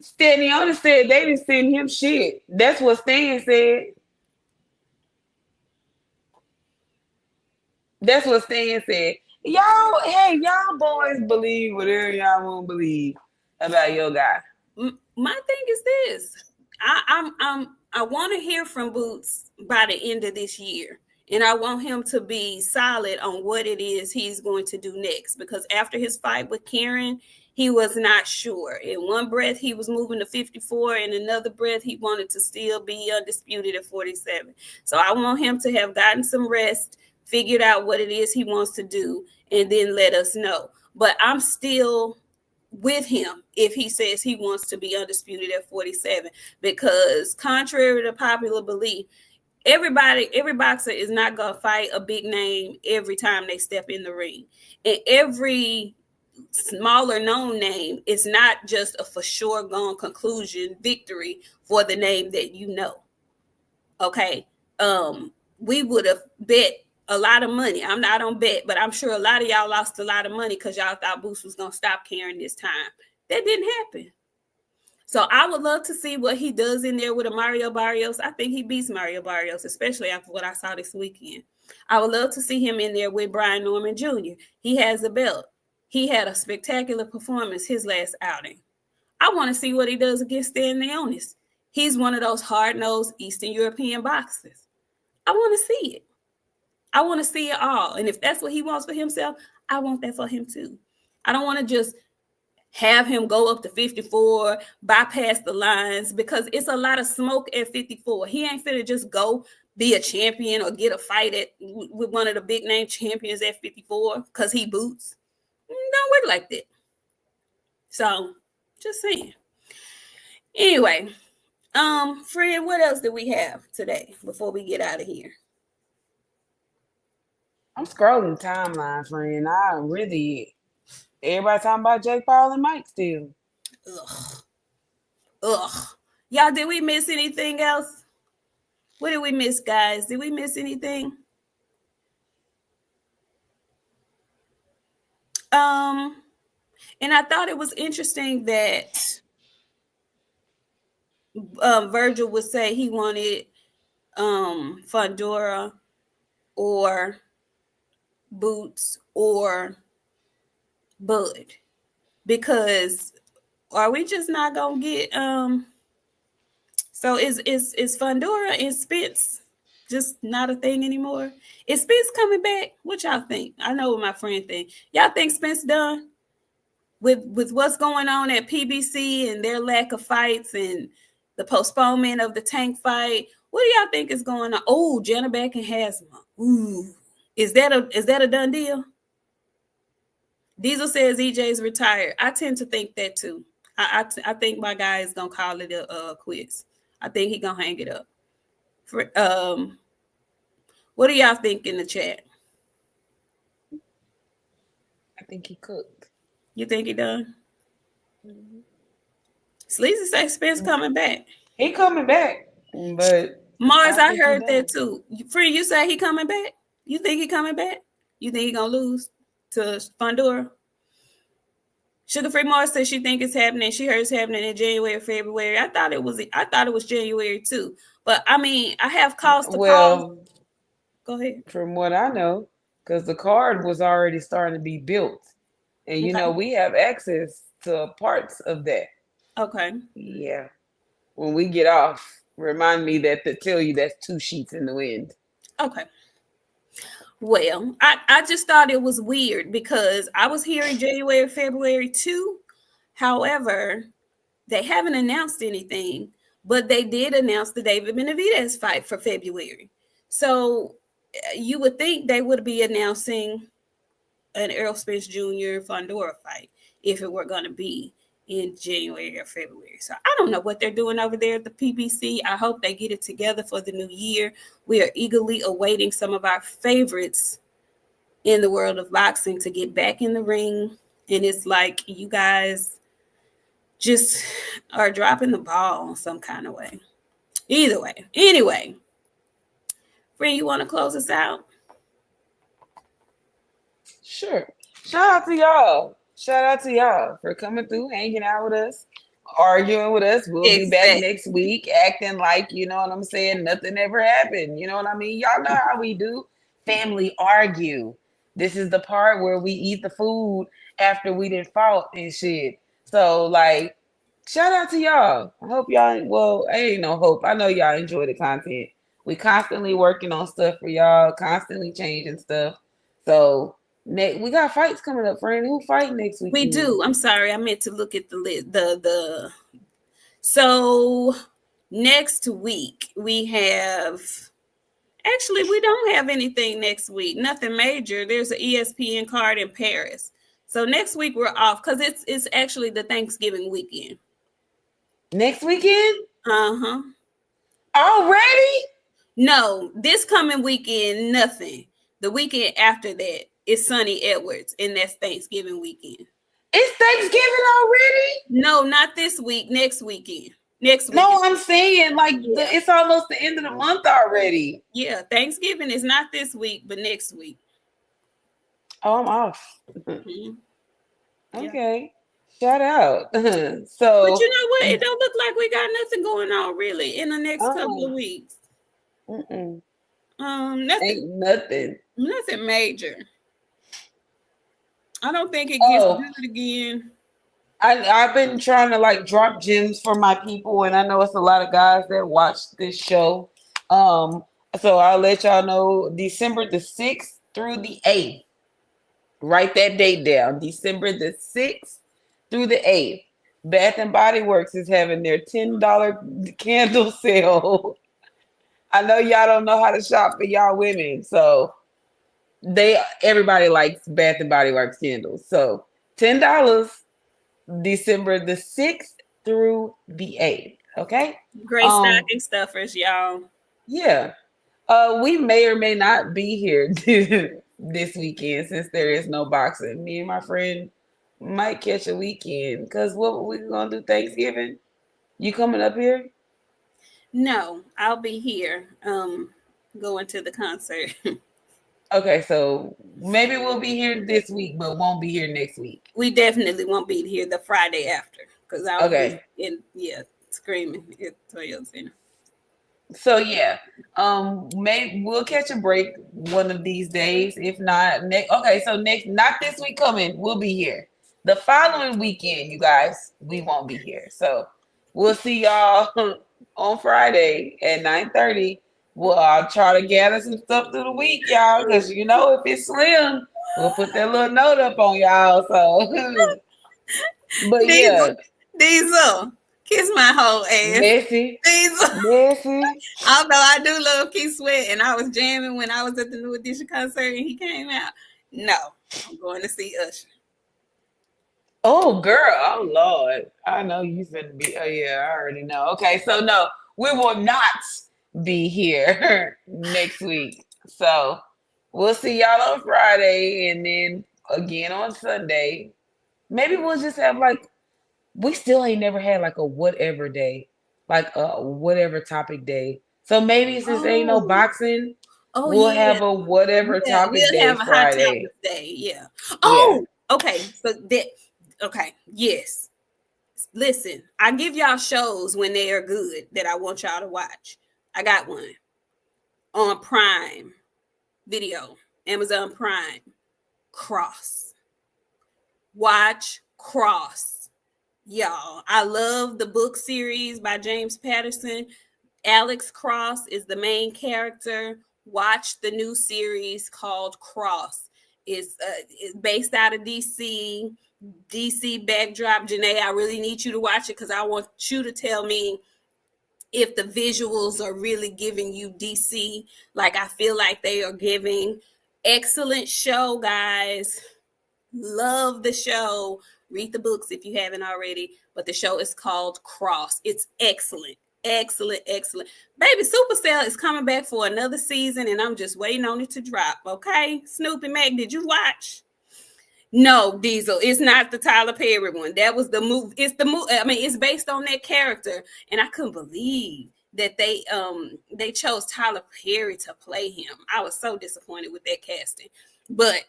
Staniona said they didn't send him shit. That's what Stan said. That's what Stan said. Y'all boys believe whatever y'all want to believe about your guy. My thing is this. I want to hear from Boots by the end of this year. And I want him to be solid on what it is he's going to do next. Because after his fight with Karen, he was not sure. In one breath, he was moving to 54. In another breath, he wanted to still be undisputed at 47. So I want him to have gotten some rest, figured out what it is he wants to do, and then let us know. But I'm still with him if he says he wants to be undisputed at 47. Because contrary to popular belief, every boxer is not going to fight a big name every time they step in the ring. And every smaller known name is not just a for sure gone conclusion victory for the name that you know. Okay. We would have bet a lot of money. I don't bet, but I'm sure a lot of y'all lost a lot of money because y'all thought Boots was going to stop Karen this time. That didn't happen. So I would love to see what he does in there with a Mario Barrios. I think he beats Mario Barrios, especially after what I saw this weekend. I would love to see him in there with Brian Norman Jr. He has a belt. He had a spectacular performance his last outing. I want to see what he does against Stan Leonis. He's one of those hard-nosed Eastern European boxers. I want to see it. I want to see it all. And if that's what he wants for himself, I want that for him too. I don't want to just have him go up to 54, bypass the lines, because it's a lot of smoke at 54. He ain't finna just go be a champion or get a fight with one of the big name champions at 54 because he Boots. Don't work like that. So, just saying. Anyway, friend, what else do we have today before we get out of here? I'm scrolling timeline, friend. Everybody talking about Jake Paul and Mike still. Ugh. Y'all, did we miss anything else? What did we miss, guys? Did we miss anything? And I thought it was interesting that Virgil would say he wanted Fundora or Boots or Bud, because are we just not gonna get so is Fundora and Spence just not a thing anymore? Is Spence coming back? What y'all think? I know what my friend think. Y'all think Spence done with what's going on at PBC and their lack of fights and the postponement of the Tank fight? What do y'all think is going on? Oh, Jenna back and Hasma. Ooh, is that a done deal? Diesel says EJ's retired. I tend to think that too. I think my guy is gonna call it a quiz. I think he's gonna hang it up. What do y'all think in the chat? I think he cooked. You think he done? Mm-hmm. Sleazy says Spence coming back. He coming back, but Mars, I heard that too. Free, you say he coming back? You think he coming back? You think he gonna lose to Fundora? Sugar Free Mars says she think it's happening. She heard it's happening in January or February. I thought it was January too. But I mean, I have calls to call. Go ahead. From what I know, because the card was already starting to be built. And you know, we have access to parts of that. Okay. Yeah. When we get off, remind me to tell you that's 2 sheets in the wind. Okay. Well, I just thought it was weird because I was hearing January, February too. However, they haven't announced anything, but they did announce the David Benavidez fight for February. So you would think they would be announcing an Errol Spence Jr. Fondora fight if it were going to be in January or February. So I don't know what they're doing over there at the PBC. I hope they get it together for the new year. We are eagerly awaiting some of our favorites in the world of boxing to get back in the ring. And it's like you guys just are dropping the ball some kind of way. Either way. Anyway, friend, you want to close us out? Sure. Shout out to y'all for coming through, hanging out with us, arguing with us. We'll be back next week acting like, you know what I'm saying, nothing ever happened. You know what I mean? Y'all know how we do. Family argue. This is the part where we eat the food after we done fought and shit. So, like, shout out to y'all. I hope y'all, well, ain't no hope. I know y'all enjoy the content. We constantly working on stuff for y'all, constantly changing stuff. So, we got fights coming up, friend. Who fight next week? We do. I'm sorry, I meant to look at the list. So next week we have. Actually, we don't have anything next week. Nothing major. There's an ESPN card in Paris. So next week we're off because it's actually the Thanksgiving weekend. Next weekend? Uh-huh. Already? No, this coming weekend, nothing. The weekend after that is Sonny Edwards, and that's Thanksgiving weekend. It's Thanksgiving already? No, not this week. Next weekend. Next week. No, I'm saying it's almost the end of the month already. Yeah, Thanksgiving is not this week, but next week. Oh, I'm off. Mm-hmm. Okay. Shout out. So, but you know what? It don't look like we got nothing going on really in the next couple of weeks. Nothing. Ain't nothing. Nothing major. I don't think it gets good again. I've been trying to drop gems for my people, and I know it's a lot of guys that watch this show. So I'll let y'all know December the 6th through the 8th. Write that date down. December the 6th through the 8th. Bath and Body Works is having their $10 candle sale. I know y'all don't know how to shop for y'all women, so everybody likes Bath and Body Works candles. So $10. December the 6th through the 8th. Okay. Great stocking stuffers, y'all. Yeah. We may or may not be here this weekend since there is no boxing. Me and my friend might catch a weekend because what we gonna do Thanksgiving? You coming up here? No, I'll be here. Going to the concert. Okay, so maybe we'll be here this week, but won't be here next week. We definitely won't be here the Friday after because I'll be screaming at Toyota Center. So yeah, maybe we'll catch a break one of these days. If not, not this week coming, we'll be here. The following weekend, you guys, we won't be here. So we'll see y'all on Friday at 9:30. Well, I'll try to gather some stuff through the week, y'all, because if it's slim, we'll put that little note up on y'all. So, but Diesel, kiss my whole ass. Messy. Although I do love Keith Sweat, and I was jamming when I was at the New Edition concert, and he came out. No, I'm going to see Usher. Oh, girl. Oh, Lord. I know you finna be. Oh, yeah, I already know. Okay, so no, we will not be here next week. So we'll see y'all on Friday and then again on Sunday. Maybe we'll just have we still ain't never had a whatever day, a whatever topic day. So maybe since ain't no boxing, we'll have a whatever topic day have a Friday. Hot topic day, yeah. Oh, yeah. Okay. So yes. Listen, I give y'all shows when they are good that I want y'all to watch. I got one on Prime Video, Amazon Prime. Cross. Watch Cross. Y'all, I love the book series by James Patterson. Alex Cross is the main character. Watch the new series called Cross. It's based out of DC backdrop. Janae, I really need you to watch it because I want you to tell me if the visuals are really giving you DC, like I feel like they are giving. Excellent show, guys. Love the show. Read the books if you haven't already. But the show is called Cross. It's excellent. Excellent, excellent. Baby, Supercell is coming back for another season, and I'm just waiting on it to drop. Okay? Snoop and Mac, did you watch? No, Diesel. It's not the Tyler Perry one. That was the movie. It's the movie. I mean, it's based on that character, and I couldn't believe that they chose Tyler Perry to play him. I was so disappointed with that casting. But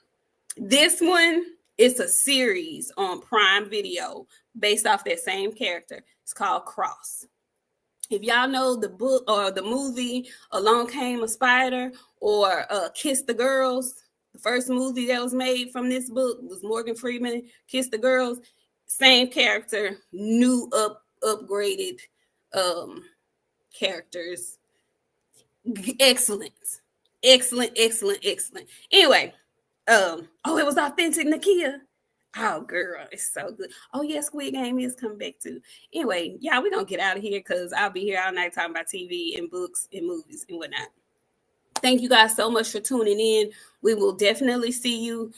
this one, it's a series on Prime Video based off that same character. It's called Cross. If y'all know the book or the movie Along Came a Spider or Kiss the Girls, the first movie that was made from this book was Morgan Freeman, Kiss the Girls. Same character, new upgraded characters. Excellent. Excellent, excellent, excellent. Anyway, it was Authentic Nakia. Oh, girl, it's so good. Oh, yeah, Squid Game is coming back too. Anyway, y'all, we're going to get out of here because I'll be here all night talking about TV and books and movies and whatnot. Thank you guys so much for tuning in. We will definitely see you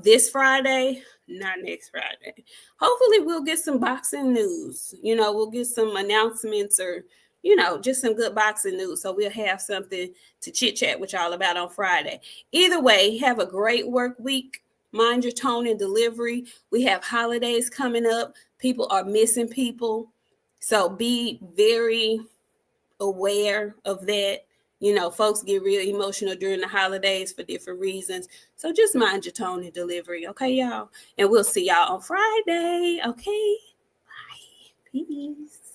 this Friday, not next Friday. Hopefully, we'll get some boxing news. You know, we'll get some announcements or, you know, just some good boxing news. So we'll have something to chit-chat with y'all about on Friday. Either way, have a great work week. Mind your tone and delivery. We have holidays coming up. People are missing people. So be very aware of that. You know, folks get real emotional during the holidays for different reasons. So just mind your tone and delivery. Okay, y'all? And we'll see y'all on Friday. Okay? Bye. Peace.